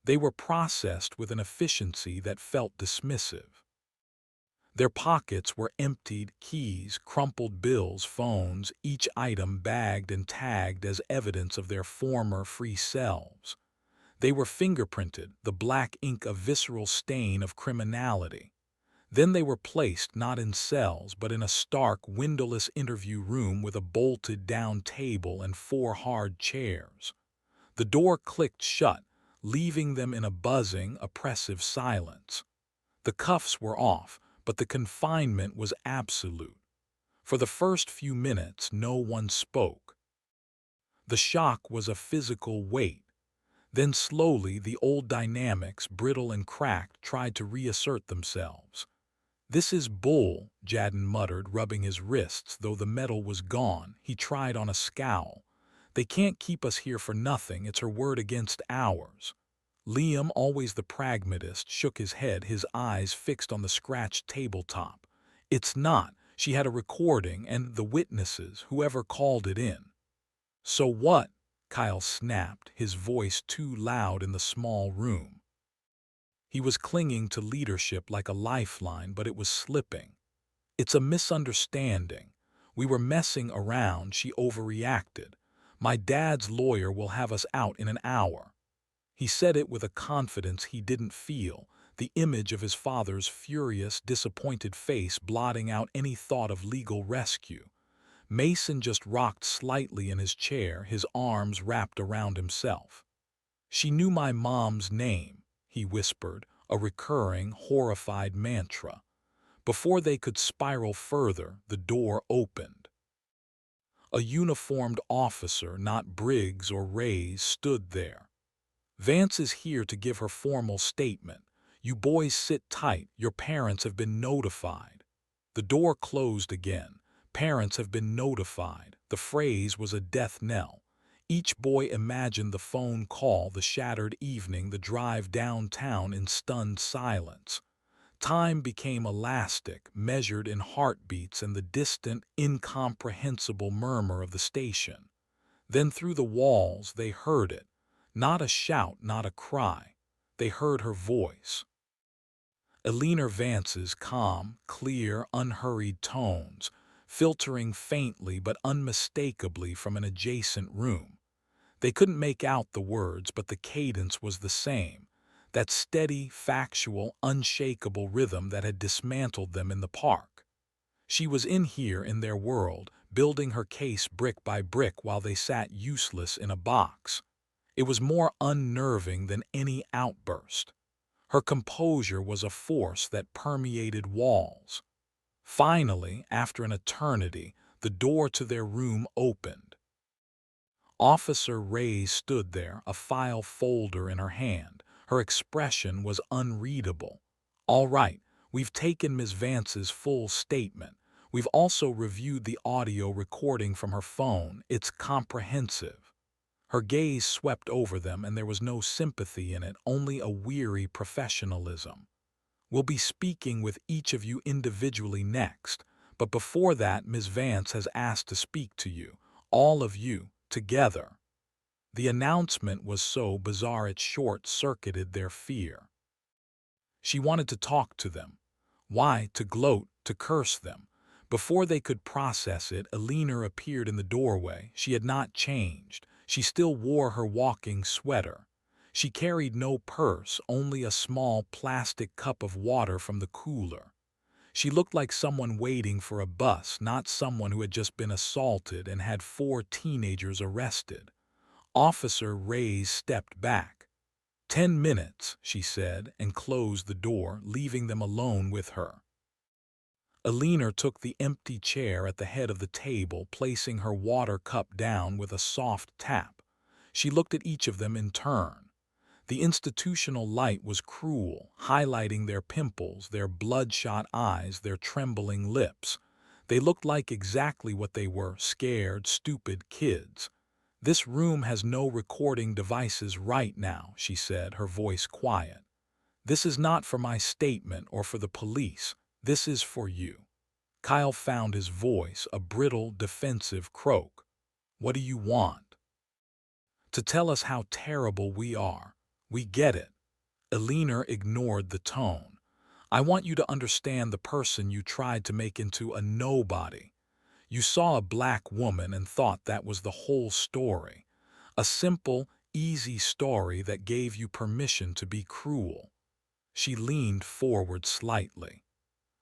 They were processed with an efficiency that felt dismissive. Their pockets were emptied, keys, crumpled bills, phones, each item bagged and tagged as evidence of their former free selves. They were fingerprinted, the black ink a visceral stain of criminality. Then they were placed not in cells but in a stark, windowless interview room with a bolted-down table and 4 hard chairs. The door clicked shut, leaving them in a buzzing, oppressive silence. The cuffs were off, but the confinement was absolute. For the first few minutes, no one spoke. The shock was a physical weight. Then slowly the old dynamics, brittle and cracked, tried to reassert themselves. "This is bull," Jadden muttered, rubbing his wrists, though the metal was gone. He tried on a scowl. "They can't keep us here for nothing. It's her word against ours." Liam, always the pragmatist, shook his head, his eyes fixed on the scratched tabletop. "It's not. She had a recording, and the witnesses, whoever called it in." "So what?" Kyle snapped, his voice too loud in the small room. He was clinging to leadership like a lifeline, but it was slipping. "It's a misunderstanding. We were messing around. She overreacted. My dad's lawyer will have us out in an hour." He said it with a confidence he didn't feel, the image of his father's furious, disappointed face blotting out any thought of legal rescue. Mason just rocked slightly in his chair, his arms wrapped around himself. "She knew my mom's name," he whispered, a recurring, horrified mantra. Before they could spiral further, the door opened. A uniformed officer, not Briggs or Ray's, stood there. "Vance is here to give her formal statement. You boys sit tight. Your parents have been notified." The door closed again. "Parents have been notified." The phrase was a death knell. Each boy imagined the phone call, the shattered evening, the drive downtown in stunned silence. Time became elastic, measured in heartbeats and the distant, incomprehensible murmur of the station. Then through the walls they heard it. Not a shout, not a cry. They heard her voice. Eleanor Vance's calm, clear, unhurried tones, filtering faintly but unmistakably from an adjacent room. They couldn't make out the words, but the cadence was the same, that steady, factual, unshakable rhythm that had dismantled them in the park. She was in here in their world, building her case brick by brick while they sat useless in a box. It was more unnerving than any outburst. Her composure was a force that permeated walls. Finally, after an eternity, the door to their room opened. Officer Ray stood there, a file folder in her hand. Her expression was unreadable. "All right, we've taken Ms. Vance's full statement. We've also reviewed the audio recording from her phone. It's comprehensive." Her gaze swept over them, and there was no sympathy in it, only a weary professionalism. "We'll be speaking with each of you individually next, but before that Ms. Vance has asked to speak to you, all of you, together." The announcement was so bizarre it short-circuited their fear. She wanted to talk to them. Why, to gloat, to curse them? Before they could process it, Eleanor appeared in the doorway. She had not changed. She still wore her walking sweater. She carried no purse, only a small plastic cup of water from the cooler. She looked like someone waiting for a bus, not someone who had just been assaulted and had 4 teenagers arrested. Officer Reyes stepped back. 10 minutes, she said, and closed the door, leaving them alone with her. Alina took the empty chair at the head of the table, placing her water cup down with a soft tap. She looked at each of them in turn. The institutional light was cruel, highlighting their pimples, their bloodshot eyes, their trembling lips. They looked like exactly what they were, scared, stupid kids. "This room has no recording devices right now," she said, her voice quiet. "This is not for my statement or for the police. This is for you." Kyle found his voice, a brittle, defensive croak. "What do you want?" "To tell us how terrible we are. We get it." Alina ignored the tone. "I want you to understand the person you tried to make into a nobody. You saw a black woman and thought that was the whole story. A simple, easy story that gave you permission to be cruel." She leaned forward slightly.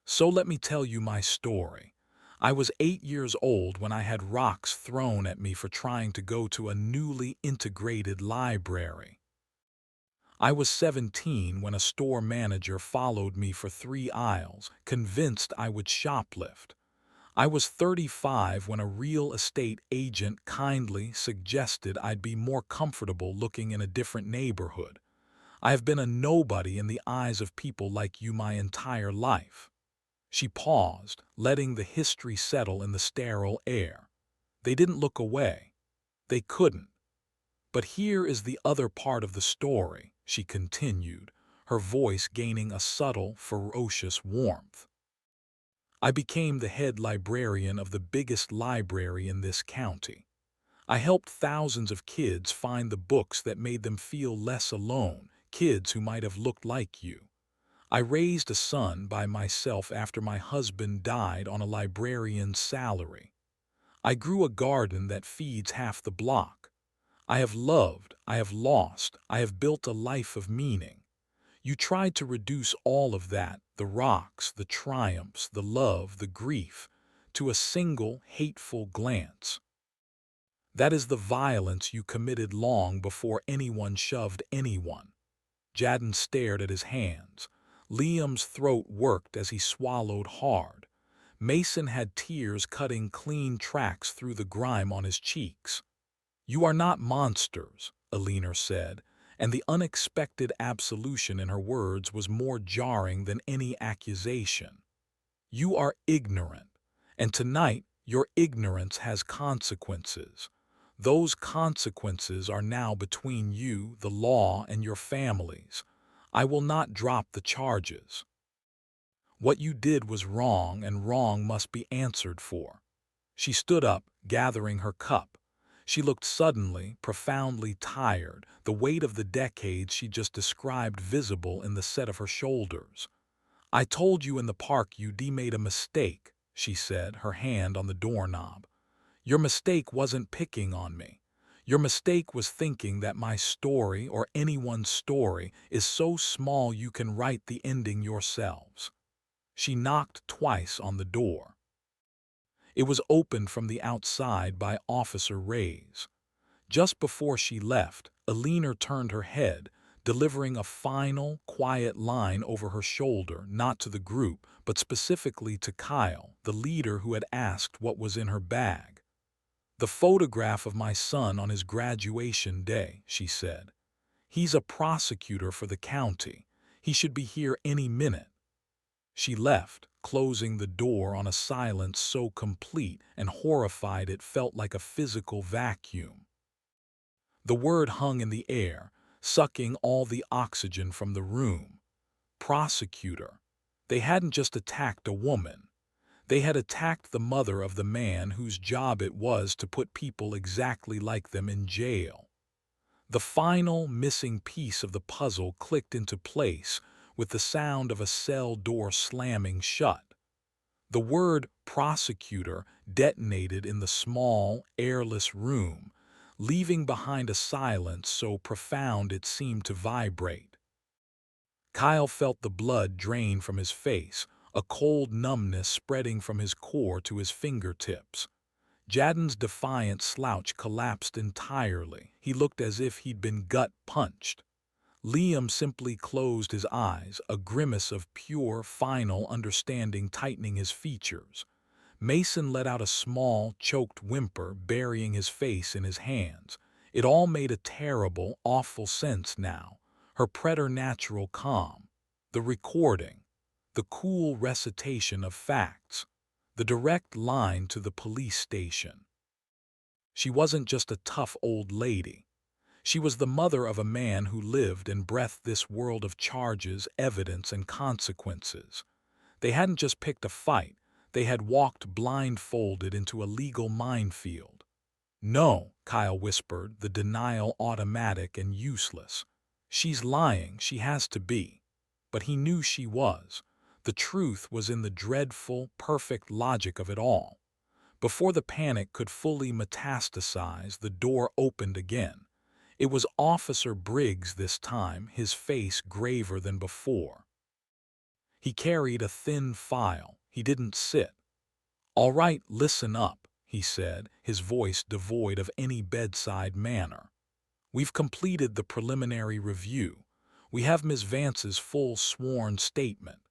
"So let me tell you my story. I was 8 years old when I had rocks thrown at me for trying to go to a newly integrated library. I was 17 when a store manager followed me for 3 aisles, convinced I would shoplift. I was 35 when a real estate agent kindly suggested I'd be more comfortable looking in a different neighborhood. I have been a nobody in the eyes of people like you my entire life." She paused, letting the history settle in the sterile air. They didn't look away. They couldn't. "But here is the other part of the story," she continued, her voice gaining a subtle, ferocious warmth. "I became the head librarian of the biggest library in this county. I helped thousands of kids find the books that made them feel less alone, kids who might have looked like you. I raised a son by myself after my husband died on a librarian's salary. I grew a garden that feeds half the block. I have loved, I have lost, I have built a life of meaning. You tried to reduce all of that, the rocks, the triumphs, the love, the grief, to a single hateful glance. That is the violence you committed long before anyone shoved anyone." Jadden stared at his hands. Liam's throat worked as he swallowed hard. Mason had tears cutting clean tracks through the grime on his cheeks. "You are not monsters," Alina said, and the unexpected absolution in her words was more jarring than any accusation. "You are ignorant, and tonight your ignorance has consequences. Those consequences are now between you, the law, and your families. I will not drop the charges. What you did was wrong, and wrong must be answered for." She stood up, gathering her cup. She looked suddenly, profoundly tired, the weight of the decades she just described visible in the set of her shoulders. "I told you in the park you made a mistake," she said, her hand on the doorknob. "Your mistake wasn't picking on me. Your mistake was thinking that my story, or anyone's story, is so small you can write the ending yourselves." She knocked twice on the door. It was opened from the outside by Officer Reyes. Just before she left, Alina turned her head, delivering a final, quiet line over her shoulder, not to the group, but specifically to Kyle, the leader who had asked what was in her bag. "The photograph of my son on his graduation day," she said. "He's a prosecutor for the county. He should be here any minute." She left, closing the door on a silence so complete and horrified it felt like a physical vacuum. The word hung in the air, sucking all the oxygen from the room. Prosecutor. They hadn't just attacked a woman. They had attacked the mother of the man whose job it was to put people exactly like them in jail. The final missing piece of the puzzle clicked into place with the sound of a cell door slamming shut. The word prosecutor detonated in the small, airless room, leaving behind a silence so profound it seemed to vibrate. Kyle felt the blood drain from his face, a cold numbness spreading from his core to his fingertips. Jadden's defiant slouch collapsed entirely. He looked as if he'd been gut-punched. Liam simply closed his eyes, a grimace of pure, final understanding tightening his features. Mason let out a small, choked whimper, burying his face in his hands. It all made a terrible, awful sense now. Her preternatural calm, the recording, the cool recitation of facts, the direct line to the police station. She wasn't just a tough old lady. She was the mother of a man who lived and breathed this world of charges, evidence, and consequences. They hadn't just picked a fight, they had walked blindfolded into a legal minefield. No, Kyle whispered, the denial automatic and useless. She's lying, she has to be. But he knew she was. The truth was in the dreadful, perfect logic of it all. Before the panic could fully metastasize, the door opened again. It was Officer Briggs this time, his face graver than before. He carried a thin file. He didn't sit. "All right, listen up," he said, his voice devoid of any bedside manner. "We've completed the preliminary review. We have Ms. Vance's full sworn statement.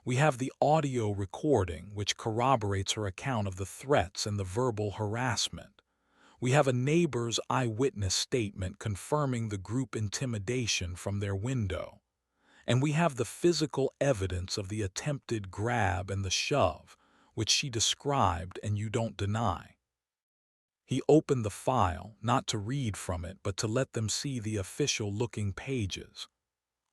We have the audio recording, which corroborates her account of the threats and the verbal harassment. We have a neighbor's eyewitness statement confirming the group intimidation from their window. And we have the physical evidence of the attempted grab and the shove, which she described and you don't deny." He opened the file, not to read from it, but to let them see the official-looking pages.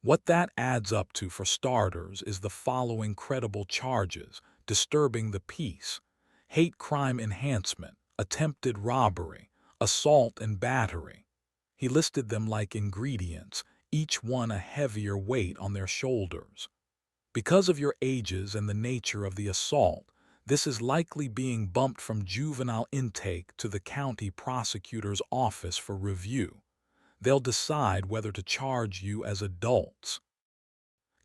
What that adds up to, for starters, is the following credible charges: disturbing the peace, hate crime enhancement, attempted robbery, assault and battery. He listed them like ingredients, each one a heavier weight on their shoulders. "Because of your ages and the nature of the assault, this is likely being bumped from juvenile intake to the county prosecutor's office for review. They'll decide whether to charge you as adults."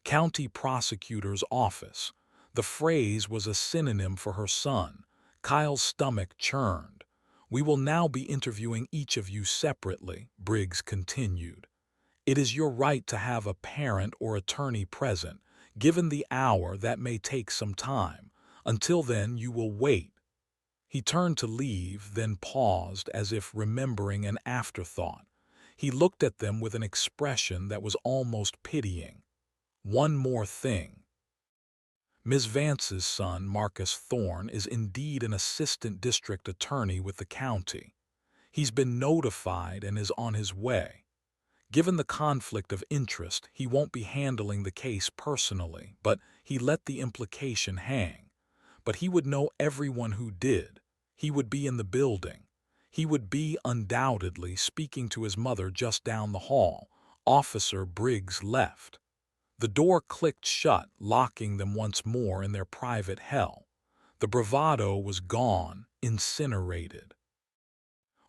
County prosecutor's office. The phrase was a synonym for her son. Kyle's stomach churned. "We will now be interviewing each of you separately," Briggs continued. "It is your right to have a parent or attorney present. Given the hour, that may take some time. Until then, you will wait." He turned to leave, then paused as if remembering an afterthought. He looked at them with an expression that was almost pitying. "One more thing. Ms. Vance's son, Marcus Thorne, is indeed an assistant district attorney with the county. He's been notified and is on his way. Given the conflict of interest, he won't be handling the case personally, but he let the implication hang. But he would know everyone who did. He would be in the building. He would be, undoubtedly, speaking to his mother just down the hall." Officer Briggs left. The door clicked shut, locking them once more in their private hell. The bravado was gone, incinerated.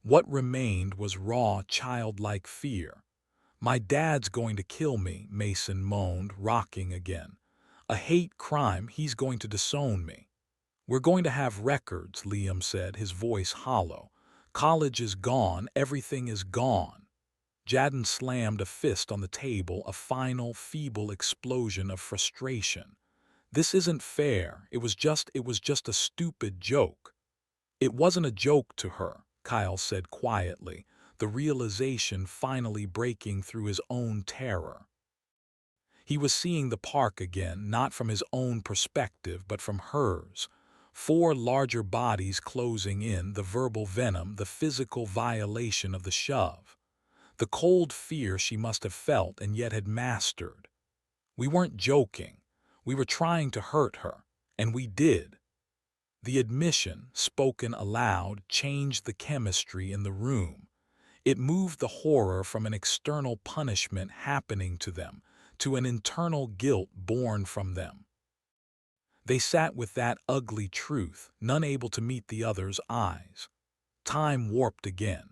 What remained was raw, childlike fear. "My dad's going to kill me," Mason moaned, rocking again. "A hate crime, he's going to disown me." "We're going to have records," Liam said, his voice hollow. "College is gone, everything is gone." Jadden slammed a fist on the table, a final, feeble explosion of frustration. "This isn't fair. It was just a stupid joke." "It wasn't a joke to her," Kyle said quietly, the realization finally breaking through his own terror. He was seeing the park again, not from his own perspective, but from hers. Four larger bodies closing in, the verbal venom, the physical violation of the shove. The cold fear she must have felt and yet had mastered. "We weren't joking. We were trying to hurt her. And we did." The admission, spoken aloud, changed the chemistry in the room. It moved the horror from an external punishment happening to them to an internal guilt born from them. They sat with that ugly truth, none able to meet the other's eyes. Time warped again.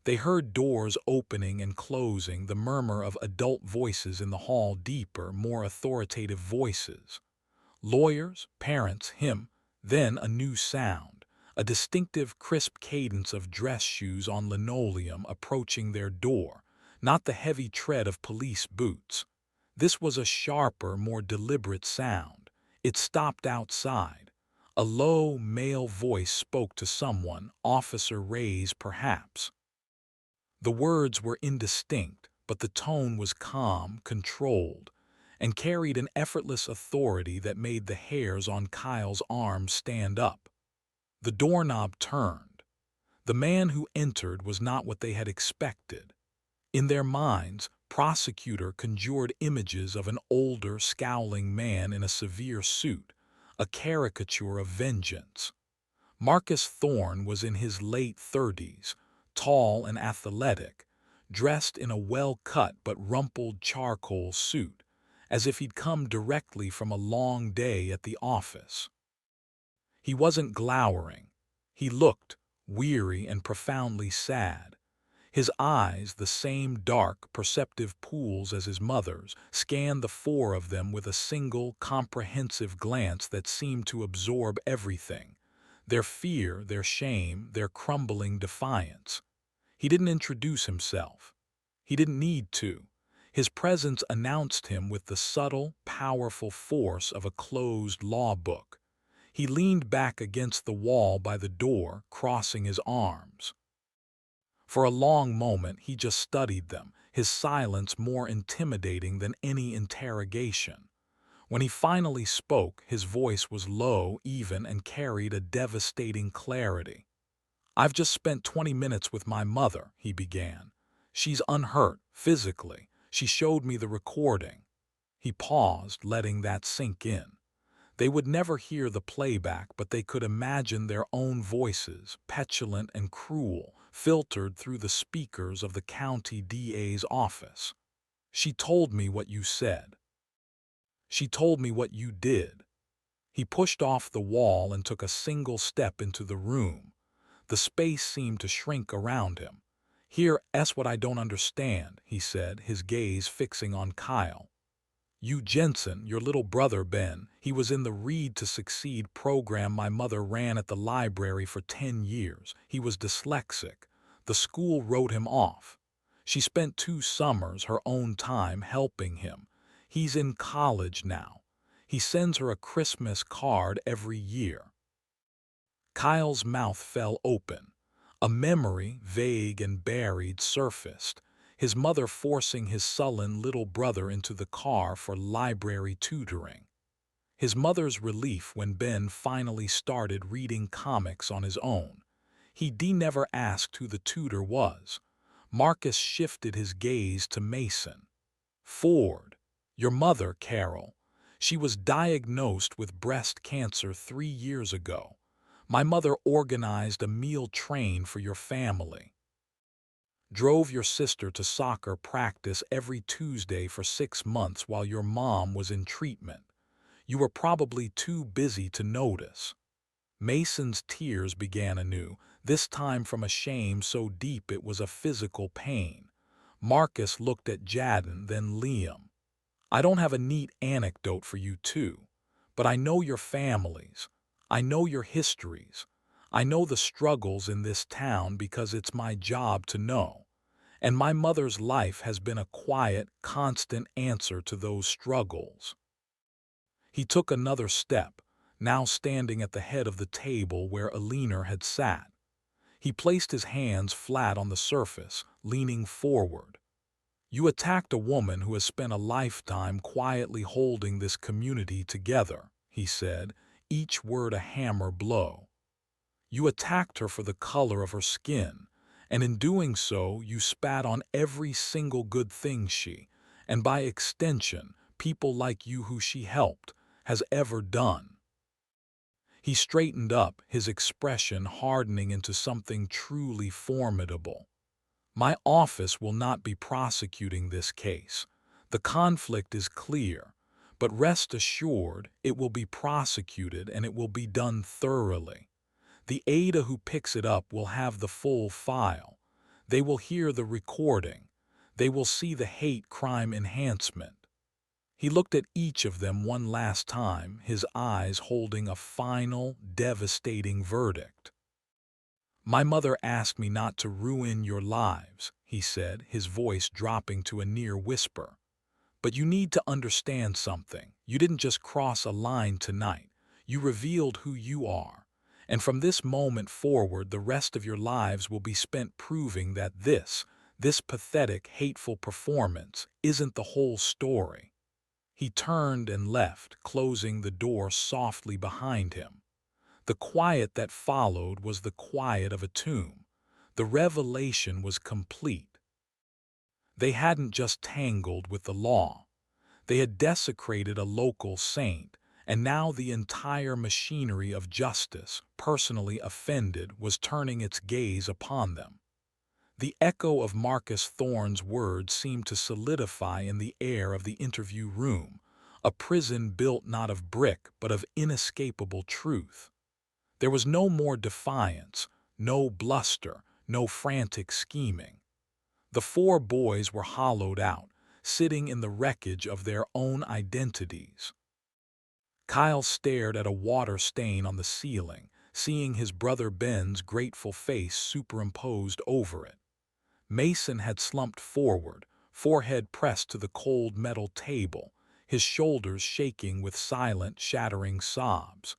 They heard doors opening and closing, the murmur of adult voices in the hall, deeper, more authoritative voices. Lawyers, parents, him, then a new sound, a distinctive, crisp cadence of dress shoes on linoleum approaching their door. not the heavy tread of police boots. This was a sharper, more deliberate sound. It stopped outside. A low, male voice spoke to someone, Officer Ray's perhaps. The words were indistinct, but the tone was calm, controlled, and carried an effortless authority that made the hairs on Kyle's arms stand up. The doorknob turned. The man who entered was not what they had expected. In their minds, prosecutor conjured images of an older, scowling man in a severe suit, a caricature of vengeance. Marcus Thorne was in his late 30s, tall and athletic, dressed in a well-cut but rumpled charcoal suit, as if he'd come directly from a long day at the office. He wasn't glowering. He looked weary and profoundly sad. His eyes, the same dark, perceptive pools as his mother's, scanned the four of them with a single, comprehensive glance that seemed to absorb everything: their fear, their shame, their crumbling defiance. He didn't introduce himself. He didn't need to. His presence announced him with the subtle, powerful force of a closed law book. He leaned back against the wall by the door, crossing his arms. For a long moment he just studied them, his silence more intimidating than any interrogation. When he finally spoke, his voice was low, even, and carried a devastating clarity. "I've just spent 20 minutes with my mother," he began. "She's unhurt, physically. She showed me the recording." He paused, letting that sink in. They would never hear the playback, but they could imagine their own voices, petulant and cruel, filtered through the speakers of the county DA's office. "She told me what you said. She told me what you did." He pushed off the wall and took a single step into the room. The space seemed to shrink around him. "Here's what I don't understand," he said, his gaze fixing on Kyle. "You Jensen, your little brother Ben, he was in the Read to Succeed program my mother ran at the library for 10 years. He was dyslexic. The school wrote him off. She spent 2 summers, her own time, helping him. He's in college now. He sends her a Christmas card every year." Kyle's mouth fell open. A memory, vague and buried, surfaced. His mother forcing his sullen little brother into the car for library tutoring. His mother's relief when Ben finally started reading comics on his own. He never asked who the tutor was. Marcus shifted his gaze to Mason. "Ford, your mother, Carol. She was diagnosed with breast cancer 3 years ago. My mother organized a meal train for your family. Drove your sister to soccer practice every Tuesday for 6 months while your mom was in treatment. You were probably too busy to notice." Mason's tears began anew, this time from a shame so deep it was a physical pain. Marcus looked at Jadon, then Liam. "I don't have a neat anecdote for you two, but I know your families. I know your histories. I know the struggles in this town because it's my job to know. And my mother's life has been a quiet, constant answer to those struggles." He took another step, now standing at the head of the table where Alina had sat. He placed his hands flat on the surface, leaning forward. "You attacked a woman who has spent a lifetime quietly holding this community together," he said, each word a hammer blow. "You attacked her for the color of her skin, and in doing so, you spat on every single good thing she, and by extension, people like you who she helped, has ever done." He straightened up, his expression hardening into something truly formidable. "My office will not be prosecuting this case. The conflict is clear, but rest assured it will be prosecuted and it will be done thoroughly. The ADA who picks it up will have the full file. They will hear the recording. They will see the hate crime enhancement." He looked at each of them one last time, his eyes holding a final, devastating verdict. "My mother asked me not to ruin your lives," he said, his voice dropping to a near whisper. "But you need to understand something. You didn't just cross a line tonight. You revealed who you are. And from this moment forward, the rest of your lives will be spent proving that this pathetic, hateful performance isn't the whole story." He turned and left, closing the door softly behind him. The quiet that followed was the quiet of a tomb. The revelation was complete. They hadn't just tangled with the law. They had desecrated a local saint, and now the entire machinery of justice, personally offended, was turning its gaze upon them. The echo of Marcus Thorne's words seemed to solidify in the air of the interview room, a prison built not of brick but of inescapable truth. There was no more defiance, no bluster, no frantic scheming. The four boys were hollowed out, sitting in the wreckage of their own identities. Kyle stared at a water stain on the ceiling, seeing his brother Ben's grateful face superimposed over it. Mason had slumped forward, forehead pressed to the cold metal table, his shoulders shaking with silent, shattering sobs.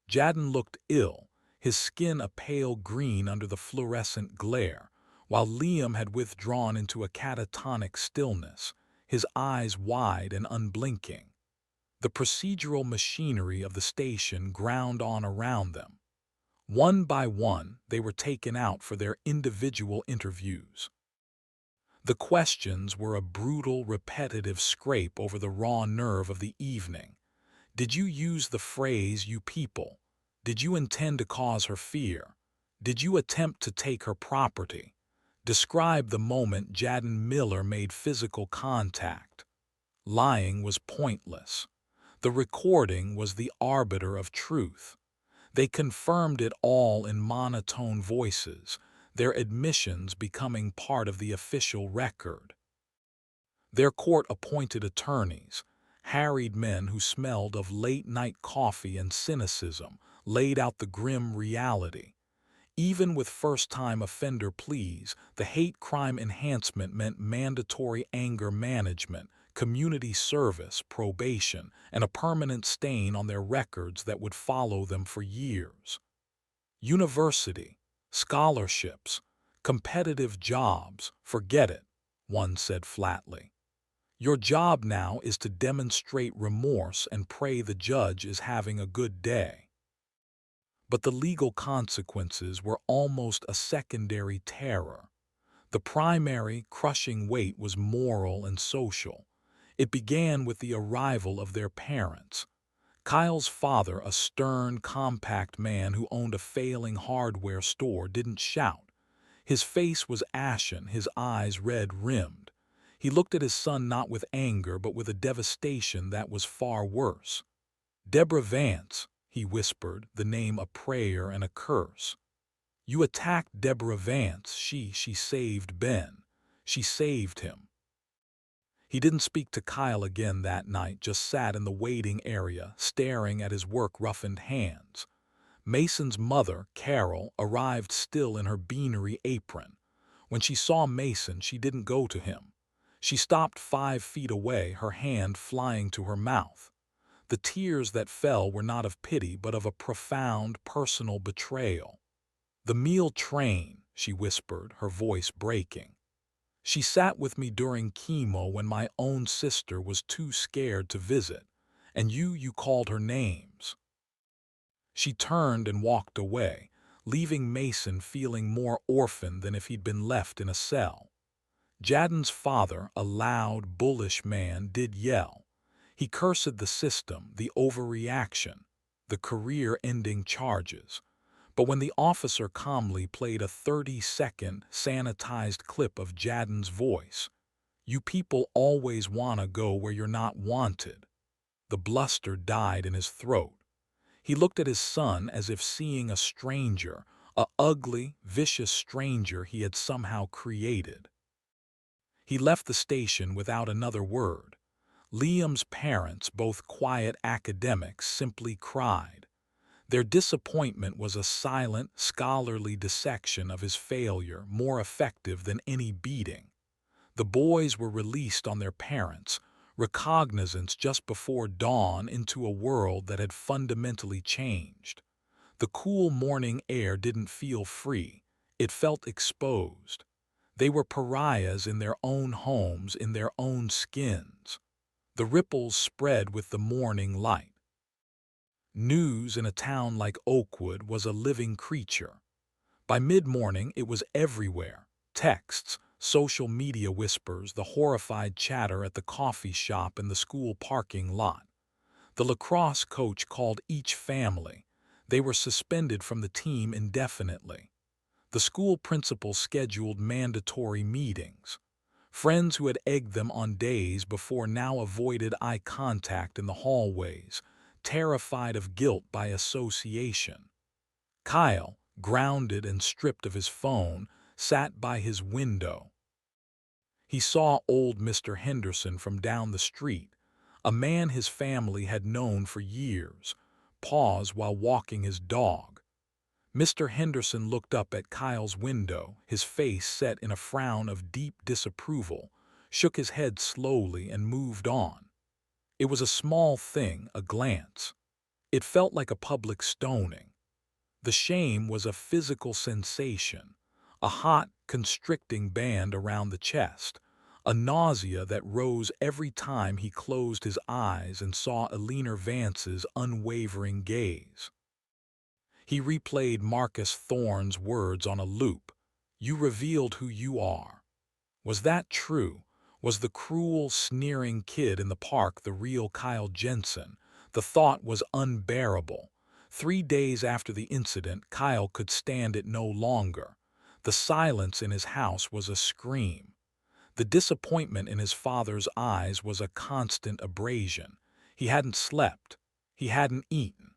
Jadden looked ill, his skin a pale green under the fluorescent glare, while Liam had withdrawn into a catatonic stillness, his eyes wide and unblinking. The procedural machinery of the station ground on around them. One by one, they were taken out for their individual interviews. The questions were a brutal, repetitive scrape over the raw nerve of the evening. Did you use the phrase, "you people"? Did you intend to cause her fear? Did you attempt to take her property? Describe the moment Jadden Miller made physical contact. Lying was pointless. The recording was the arbiter of truth. They confirmed it all in monotone voices, their admissions becoming part of the official record. Their court-appointed attorneys, harried men who smelled of late-night coffee and cynicism, laid out the grim reality. Even with first-time offender pleas, the hate crime enhancement meant mandatory anger management, community service, probation, and a permanent stain on their records that would follow them for years. University, scholarships, competitive jobs, forget it, one said flatly. Your job now is to demonstrate remorse and pray the judge is having a good day. But the legal consequences were almost a secondary terror. The primary, crushing weight was moral and social. It began with the arrival of their parents. Kyle's father, a stern, compact man who owned a failing hardware store, didn't shout. His face was ashen, his eyes red-rimmed. He looked at his son not with anger, but with a devastation that was far worse. "Deborah Vance," he whispered, the name a prayer and a curse. "You attacked Deborah Vance. She saved Ben. She saved him." He didn't speak to Kyle again that night, just sat in the waiting area, staring at his work-roughened hands. Mason's mother, Carol, arrived still in her beanery apron. When she saw Mason, she didn't go to him. She stopped 5 feet away, her hand flying to her mouth. The tears that fell were not of pity, but of a profound, personal betrayal. "The meal train," she whispered, her voice breaking. "She sat with me during chemo when my own sister was too scared to visit, and you called her names." She turned and walked away, leaving Mason feeling more orphaned than if he'd been left in a cell. Jadden's father, a loud, bullish man, did yell. He cursed the system, the overreaction, the career-ending charges. But when the officer calmly played a 30-second, sanitized clip of Jadden's voice, "You people always want to go where you're not wanted," the bluster died in his throat. He looked at his son as if seeing a stranger, a ugly, vicious stranger he had somehow created. He left the station without another word. Liam's parents, both quiet academics, simply cried. Their disappointment was a silent, scholarly dissection of his failure, more effective than any beating. The boys were released on their parents' recognizance just before dawn into a world that had fundamentally changed. The cool morning air didn't feel free, it felt exposed. They were pariahs in their own homes, in their own skins. The ripples spread with the morning light. News in a town like Oakwood was a living creature. By mid-morning, it was everywhere. Texts, social media whispers, the horrified chatter at the coffee shop and the school parking lot. The lacrosse coach called each family. They were suspended from the team indefinitely. The school principal scheduled mandatory meetings. Friends who had egged them on days before now avoided eye contact in the hallways, terrified of guilt by association. Kyle, grounded and stripped of his phone, sat by his window. He saw old Mr. Henderson from down the street, a man his family had known for years, pause while walking his dog. Mr. Henderson looked up at Kyle's window, his face set in a frown of deep disapproval, shook his head slowly and moved on. It was a small thing, a glance. It felt like a public stoning. The shame was a physical sensation, a hot, constricting band around the chest, a nausea that rose every time he closed his eyes and saw Eleanor Vance's unwavering gaze. He replayed Marcus Thorne's words on a loop. "You revealed who you are." Was that true? Was the cruel, sneering kid in the park the real Kyle Jensen? The thought was unbearable. 3 days after the incident, Kyle could stand it no longer. The silence in his house was a scream. The disappointment in his father's eyes was a constant abrasion. He hadn't slept. He hadn't eaten.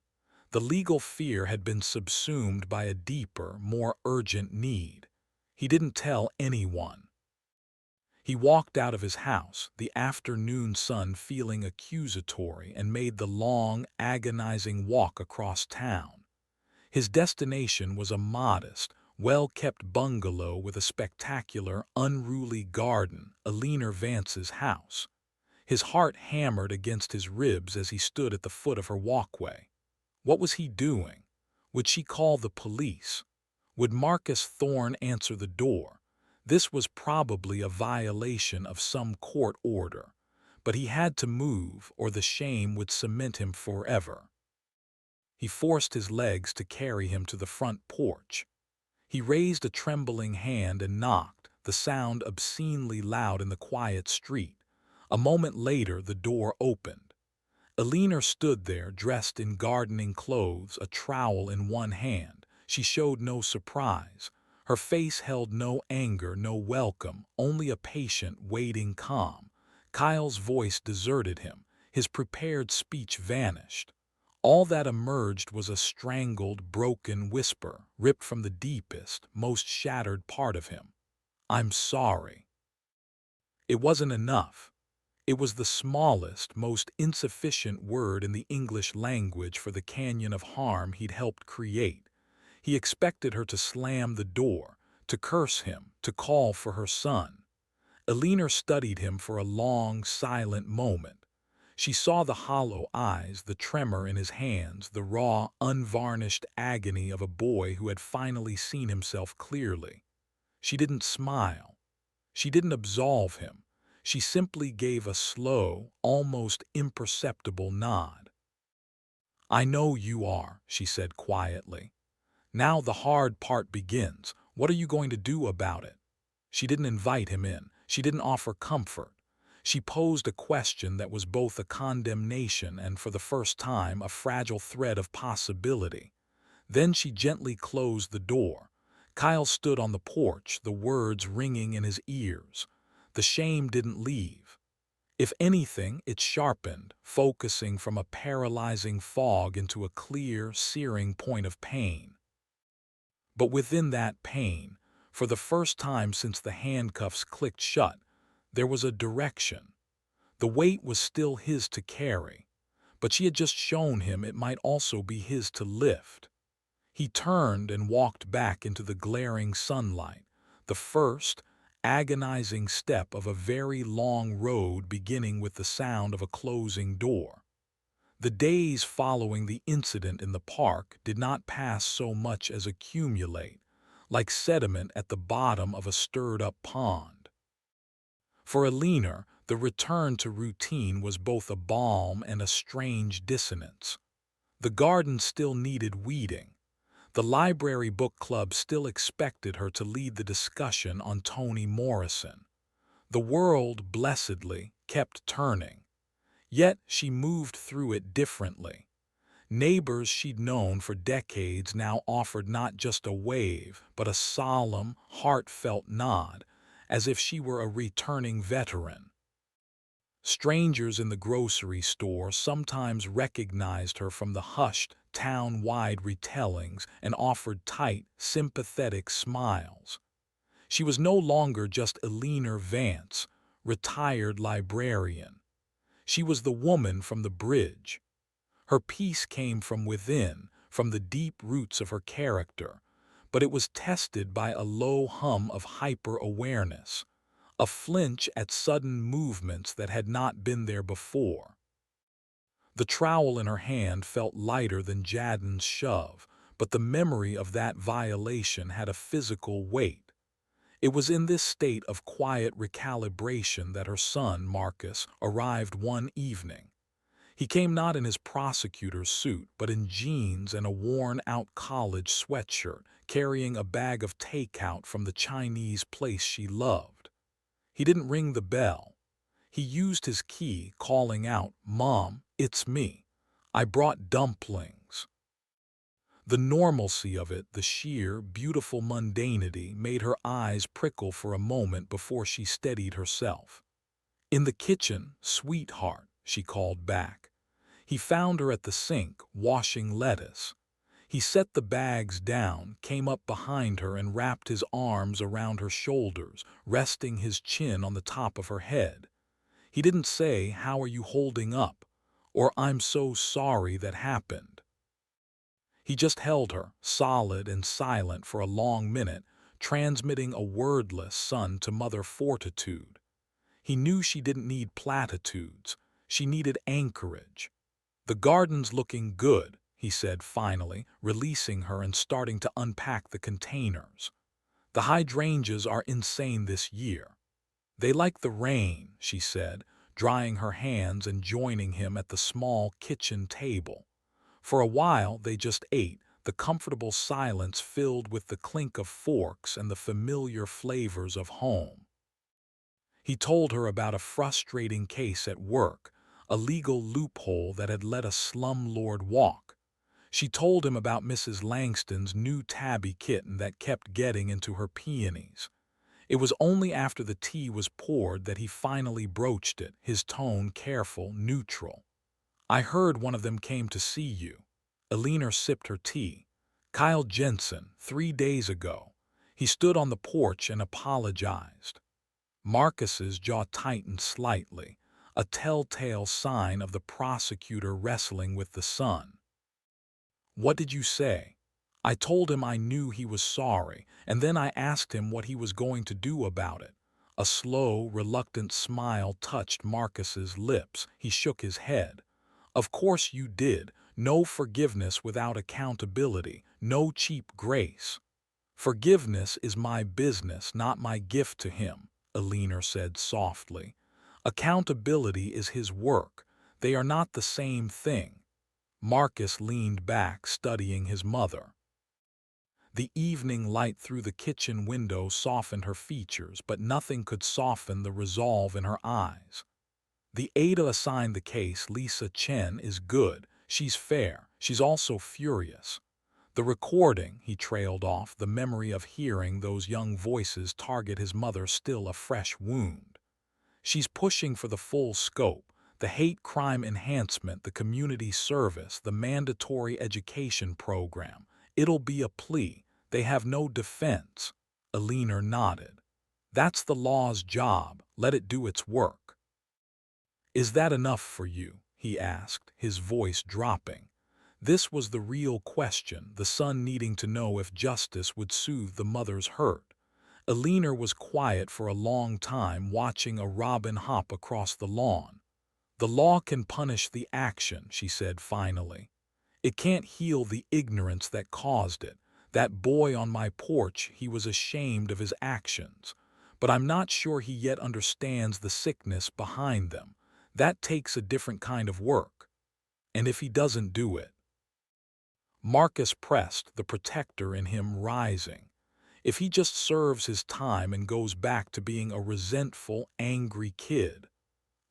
The legal fear had been subsumed by a deeper, more urgent need. He didn't tell anyone. He walked out of his house, the afternoon sun feeling accusatory, and made the long, agonizing walk across town. His destination was a modest, well-kept bungalow with a spectacular, unruly garden, Eleanor Vance's house. His heart hammered against his ribs as he stood at the foot of her walkway. What was he doing? Would she call the police? Would Marcus Thorne answer the door? This was probably a violation of some court order, but he had to move or the shame would cement him forever. He forced his legs to carry him to the front porch. He raised a trembling hand and knocked, the sound obscenely loud in the quiet street. A moment later, the door opened. Eleanor stood there, dressed in gardening clothes, a trowel in one hand. She showed no surprise. Her face held no anger, no welcome, only a patient, waiting calm. Kyle's voice deserted him. His prepared speech vanished. All that emerged was a strangled, broken whisper, ripped from the deepest, most shattered part of him. "I'm sorry." It wasn't enough. It was the smallest, most insufficient word in the English language for the canyon of harm he'd helped create. He expected her to slam the door, to curse him, to call for her son. Eleanor studied him for a long, silent moment. She saw the hollow eyes, the tremor in his hands, the raw, unvarnished agony of a boy who had finally seen himself clearly. She didn't smile. She didn't absolve him. She simply gave a slow, almost imperceptible nod. "I know you are," she said quietly. "Now the hard part begins. What are you going to do about it?" She didn't invite him in. She didn't offer comfort. She posed a question that was both a condemnation and, for the first time, a fragile thread of possibility. Then she gently closed the door. Kyle stood on the porch, the words ringing in his ears. The shame didn't leave. If anything, it sharpened, focusing from a paralyzing fog into a clear, searing point of pain. But within that pain, for the first time since the handcuffs clicked shut, there was a direction. The weight was still his to carry, but she had just shown him it might also be his to lift. He turned and walked back into the glaring sunlight, the first, agonizing step of a very long road beginning with the sound of a closing door. The days following the incident in the park did not pass so much as accumulate, like sediment at the bottom of a stirred-up pond. For Alina, the return to routine was both a balm and a strange dissonance. The garden still needed weeding. The library book club still expected her to lead the discussion on Toni Morrison. The world, blessedly, kept turning. Yet she moved through it differently. Neighbors she'd known for decades now offered not just a wave, but a solemn, heartfelt nod, as if she were a returning veteran. Strangers in the grocery store sometimes recognized her from the hushed, town-wide retellings and offered tight, sympathetic smiles. She was no longer just Alina Vance, retired librarian. She was the woman from the bridge. Her peace came from within, from the deep roots of her character, but it was tested by a low hum of hyper-awareness, a flinch at sudden movements that had not been there before. The trowel in her hand felt lighter than Jadden's shove, but the memory of that violation had a physical weight. It was in this state of quiet recalibration that her son, Marcus, arrived one evening. He came not in his prosecutor's suit, but in jeans and a worn-out college sweatshirt, carrying a bag of takeout from the Chinese place she loved. He didn't ring the bell. He used his key, calling out, "Mom, it's me. I brought dumplings." The normalcy of it, the sheer, beautiful mundanity, made her eyes prickle for a moment before she steadied herself. "In the kitchen, sweetheart," she called back. He found her at the sink, washing lettuce. He set the bags down, came up behind her and wrapped his arms around her shoulders, resting his chin on the top of her head. He didn't say, "How are you holding up?" or "I'm so sorry that happened." He just held her, solid and silent for a long minute, transmitting a wordless son-to-mother fortitude. He knew she didn't need platitudes. She needed anchorage. "The garden's looking good," he said finally, releasing her and starting to unpack the containers. "The hydrangeas are insane this year." "They like the rain," she said, drying her hands and joining him at the small kitchen table. For a while they just ate, the comfortable silence filled with the clink of forks and the familiar flavors of home. He told her about a frustrating case at work, a legal loophole that had let a slumlord walk. She told him about Mrs. Langston's new tabby kitten that kept getting into her peonies. It was only after the tea was poured that he finally broached it, his tone careful, neutral. "I heard one of them came to see you." Alina sipped her tea. "Kyle Jensen, 3 days ago. He stood on the porch and apologized." Marcus's jaw tightened slightly, a telltale sign of the prosecutor wrestling with the son. "What did you say?" "I told him I knew he was sorry, and then I asked him what he was going to do about it." A slow, reluctant smile touched Marcus's lips. He shook his head. "Of course you did. No forgiveness without accountability, no cheap grace." "Forgiveness is my business, not my gift to him," Alina said softly. "Accountability is his work. They are not the same thing." Marcus leaned back, studying his mother. The evening light through the kitchen window softened her features, but nothing could soften the resolve in her eyes. "The Ada assigned the case, Lisa Chen, is good. She's fair. She's also furious." The recording, he trailed off, the memory of hearing those young voices target his mother still a fresh wound. "She's pushing for the full scope, the hate crime enhancement, the community service, the mandatory education program. It'll be a plea. They have no defense." Alina nodded. "That's the law's job. Let it do its work." "Is that enough for you?" he asked, his voice dropping. This was the real question, the son needing to know if justice would soothe the mother's hurt. Alina was quiet for a long time, watching a robin hop across the lawn. The law can punish the action, she said finally. It can't heal the ignorance that caused it. That boy on my porch, he was ashamed of his actions. But I'm not sure he yet understands the sickness behind them. That takes a different kind of work. And if he doesn't do it? Marcus pressed, the protector in him rising. If he just serves his time and goes back to being a resentful, angry kid,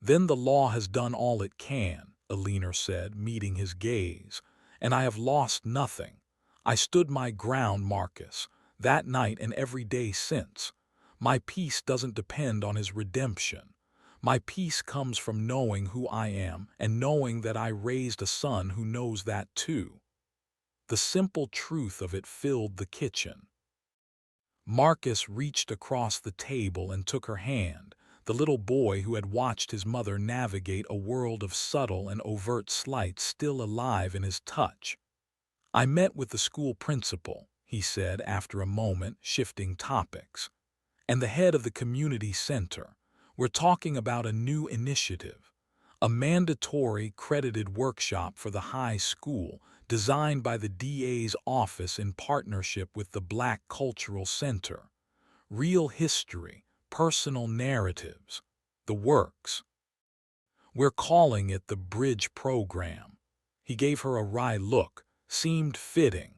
then the law has done all it can, Alina said, meeting his gaze. And I have lost nothing. I stood my ground, Marcus, that night and every day since. My peace doesn't depend on his redemption. My peace comes from knowing who I am and knowing that I raised a son who knows that too. The simple truth of it filled the kitchen. Marcus reached across the table and took her hand, the little boy who had watched his mother navigate a world of subtle and overt slights still alive in his touch. I met with the school principal, he said after a moment, shifting topics, and the head of the community center. We're talking about a new initiative, a mandatory credited workshop for the high school designed by the DA's office in partnership with the Black Cultural Center. Real history, personal narratives, the works. We're calling it the Bridge Program. He gave her a wry look, seemed fitting.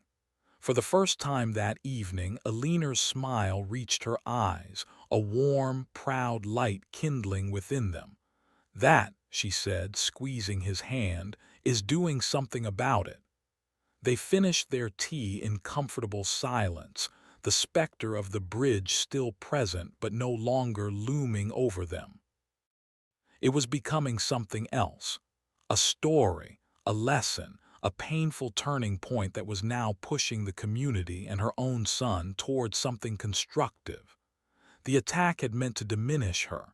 For the first time that evening, Alina's smile reached her eyes, a warm, proud light kindling within them. That, she said, squeezing his hand, is doing something about it. They finished their tea in comfortable silence, the specter of the bridge still present but no longer looming over them. It was becoming something else, a story, a lesson, a painful turning point that was now pushing the community and her own son towards something constructive. The attack had meant to diminish her.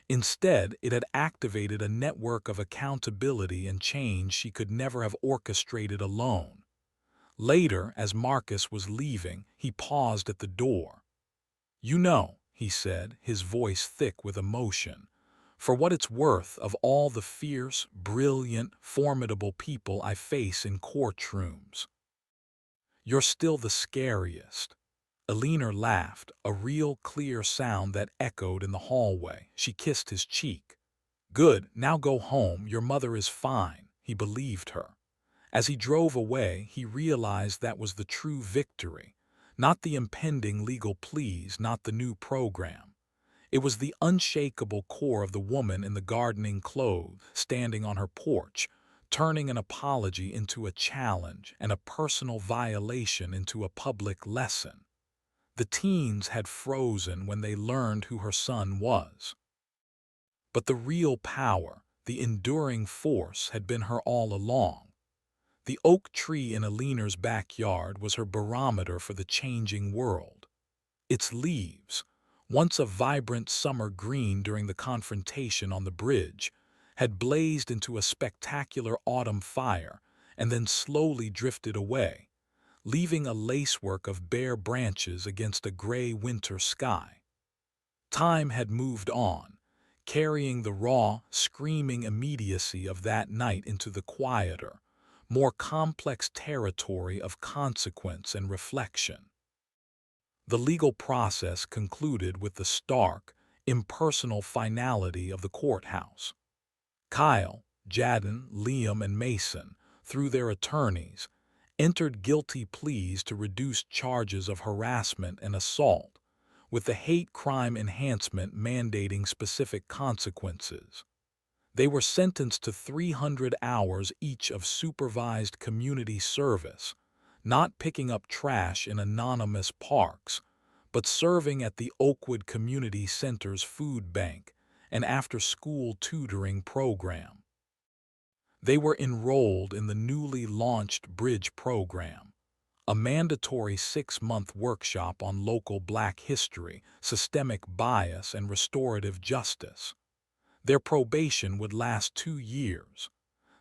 Instead, it had activated a network of accountability and change she could never have orchestrated alone. Later, as Marcus was leaving, he paused at the door. "You know," he said, his voice thick with emotion, "for what it's worth, of all the fierce, brilliant, formidable people I face in courtrooms, you're still the scariest." Alina laughed, a real clear sound that echoed in the hallway. She kissed his cheek. "Good, now go home, your mother is fine," he believed her. As he drove away, he realized that was the true victory, not the impending legal pleas, not the new program. It was the unshakable core of the woman in the gardening clothes, standing on her porch, turning an apology into a challenge and a personal violation into a public lesson. The teens had frozen when they learned who her son was. But the real power, the enduring force, had been her all along. The oak tree in Alina's backyard was her barometer for the changing world. Its leaves, once a vibrant summer green during the confrontation on the bridge, had blazed into a spectacular autumn fire and then slowly drifted away, leaving a lacework of bare branches against a gray winter sky. Time had moved on, carrying the raw, screaming immediacy of that night into the quieter, more complex territory of consequence and reflection. The legal process concluded with the stark, impersonal finality of the courthouse. Kyle, Jadden, Liam, and Mason, through their attorneys, entered guilty pleas to reduce charges of harassment and assault, with the hate crime enhancement mandating specific consequences. They were sentenced to 300 hours each of supervised community service, not picking up trash in anonymous parks, but serving at the Oakwood Community Center's food bank and after-school tutoring program. They were enrolled in the newly launched Bridge program, a mandatory 6-month workshop on local Black history, systemic bias, and restorative justice. Their probation would last 2 years.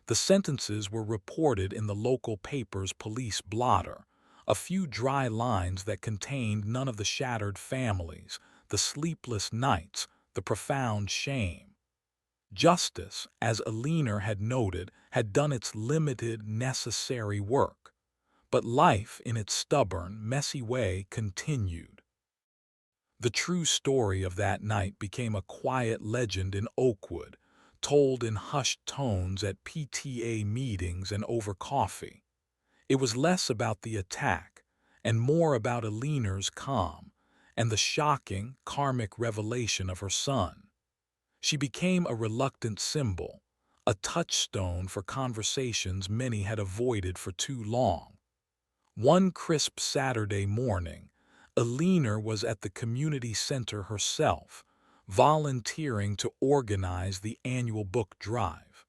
The sentences were reported in the local paper's police blotter, a few dry lines that contained none of the shattered families, the sleepless nights, the profound shame. Justice, as Aliner had noted, had done its limited, necessary work. But life, in its stubborn, messy way, continued. The true story of that night became a quiet legend in Oakwood, told in hushed tones at PTA meetings and over coffee. It was less about the attack and more about Aliner's calm and the shocking, karmic revelation of her son. She became a reluctant symbol, a touchstone for conversations many had avoided for too long. One crisp Saturday morning, Aliner was at the community center herself, volunteering to organize the annual book drive.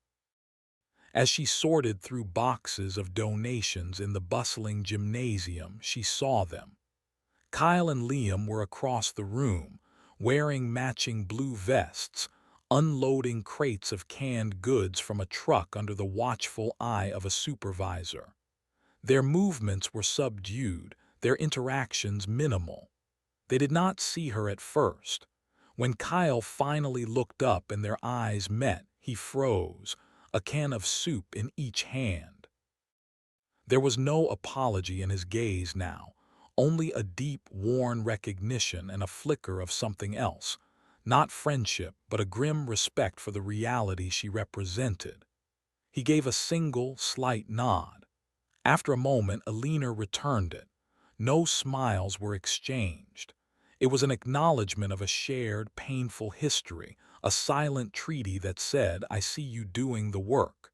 As she sorted through boxes of donations in the bustling gymnasium, she saw them. Kyle and Liam were across the room, wearing matching blue vests, unloading crates of canned goods from a truck under the watchful eye of a supervisor. Their movements were subdued, their interactions minimal. They did not see her at first. When Kyle finally looked up and their eyes met, he froze, a can of soup in each hand. There was no apology in his gaze now, only a deep, worn recognition and a flicker of something else. Not friendship, but a grim respect for the reality she represented. He gave a single, slight nod. After a moment, Alina returned it. No smiles were exchanged. It was an acknowledgement of a shared, painful history, a silent treaty that said, "I see you doing the work.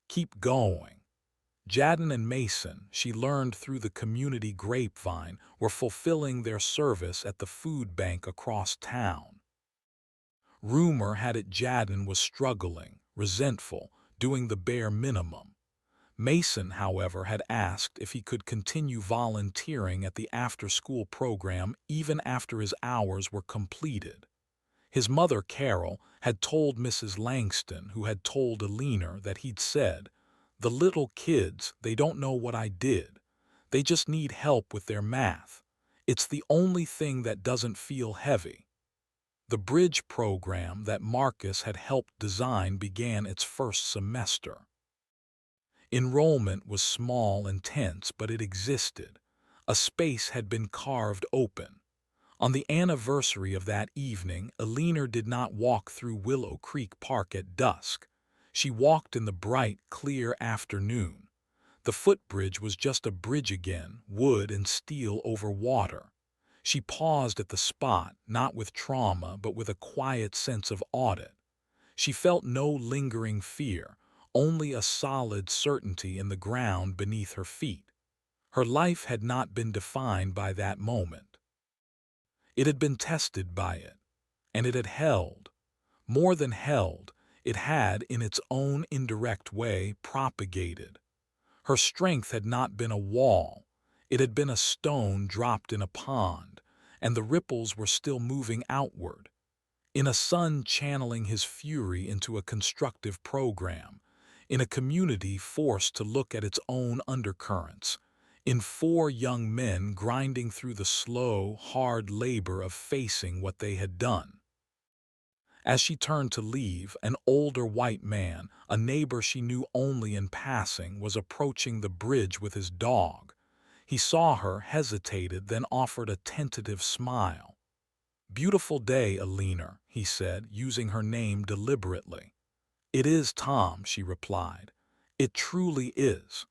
Keep going." Jadden and Mason, she learned through the community grapevine, were fulfilling their service at the food bank across town. Rumor had it Jadden was struggling, resentful, doing the bare minimum. Mason, however, had asked if he could continue volunteering at the after-school program even after his hours were completed. His mother, Carol, had told Mrs. Langston, who had told Alina, that he'd said, "The little kids, they don't know what I did. They just need help with their math. It's the only thing that doesn't feel heavy." The bridge program that Marcus had helped design began its first semester. Enrollment was small and tense, but it existed. A space had been carved open. On the anniversary of that evening, Alina did not walk through Willow Creek Park at dusk. She walked in the bright, clear afternoon. The footbridge was just a bridge again, wood and steel over water. She paused at the spot, not with trauma, but with a quiet sense of audit. She felt no lingering fear, only a solid certainty in the ground beneath her feet. Her life had not been defined by that moment. It had been tested by it, and it had held. More than held, it had, in its own indirect way, propagated. Her strength had not been a wall. It had been a stone dropped in a pond, and the ripples were still moving outward. In a son channeling his fury into a constructive program, in a community forced to look at its own undercurrents, in four young men grinding through the slow, hard labor of facing what they had done. As she turned to leave, an older white man, a neighbor she knew only in passing, was approaching the bridge with his dog. He saw her, hesitated, then offered a tentative smile. "Beautiful day, Alina," he said, using her name deliberately. "It is, Tom," she replied. "It truly is."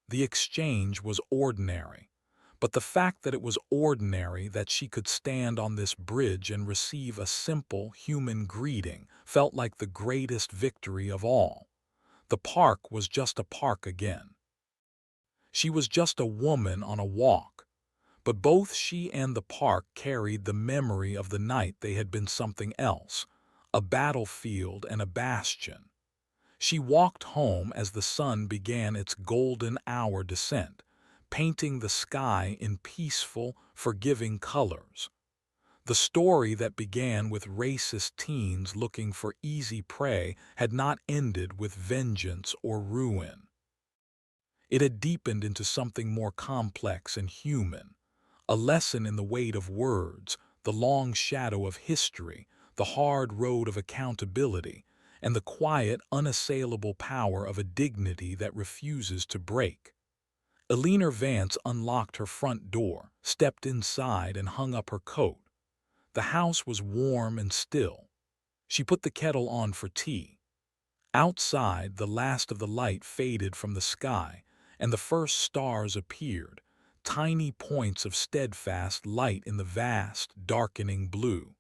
The exchange was ordinary, but the fact that it was ordinary, that she could stand on this bridge and receive a simple human greeting, felt like the greatest victory of all. The park was just a park again. She was just a woman on a walk, but both she and the park carried the memory of the night they had been something else, a battlefield and a bastion. She walked home as the sun began its golden hour descent, painting the sky in peaceful, forgiving colors. The story that began with racist teens looking for easy prey had not ended with vengeance or ruin. It had deepened into something more complex and human, a lesson in the weight of words, the long shadow of history, the hard road of accountability, and the quiet, unassailable power of a dignity that refuses to break. Eleanor Vance unlocked her front door, stepped inside, and hung up her coat. The house was warm and still. She put the kettle on for tea. Outside, the last of the light faded from the sky, and the first stars appeared, tiny points of steadfast light in the vast, darkening blue.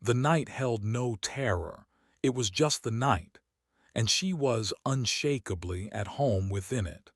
The night held no terror. It was just the night, and she was unshakably at home within it.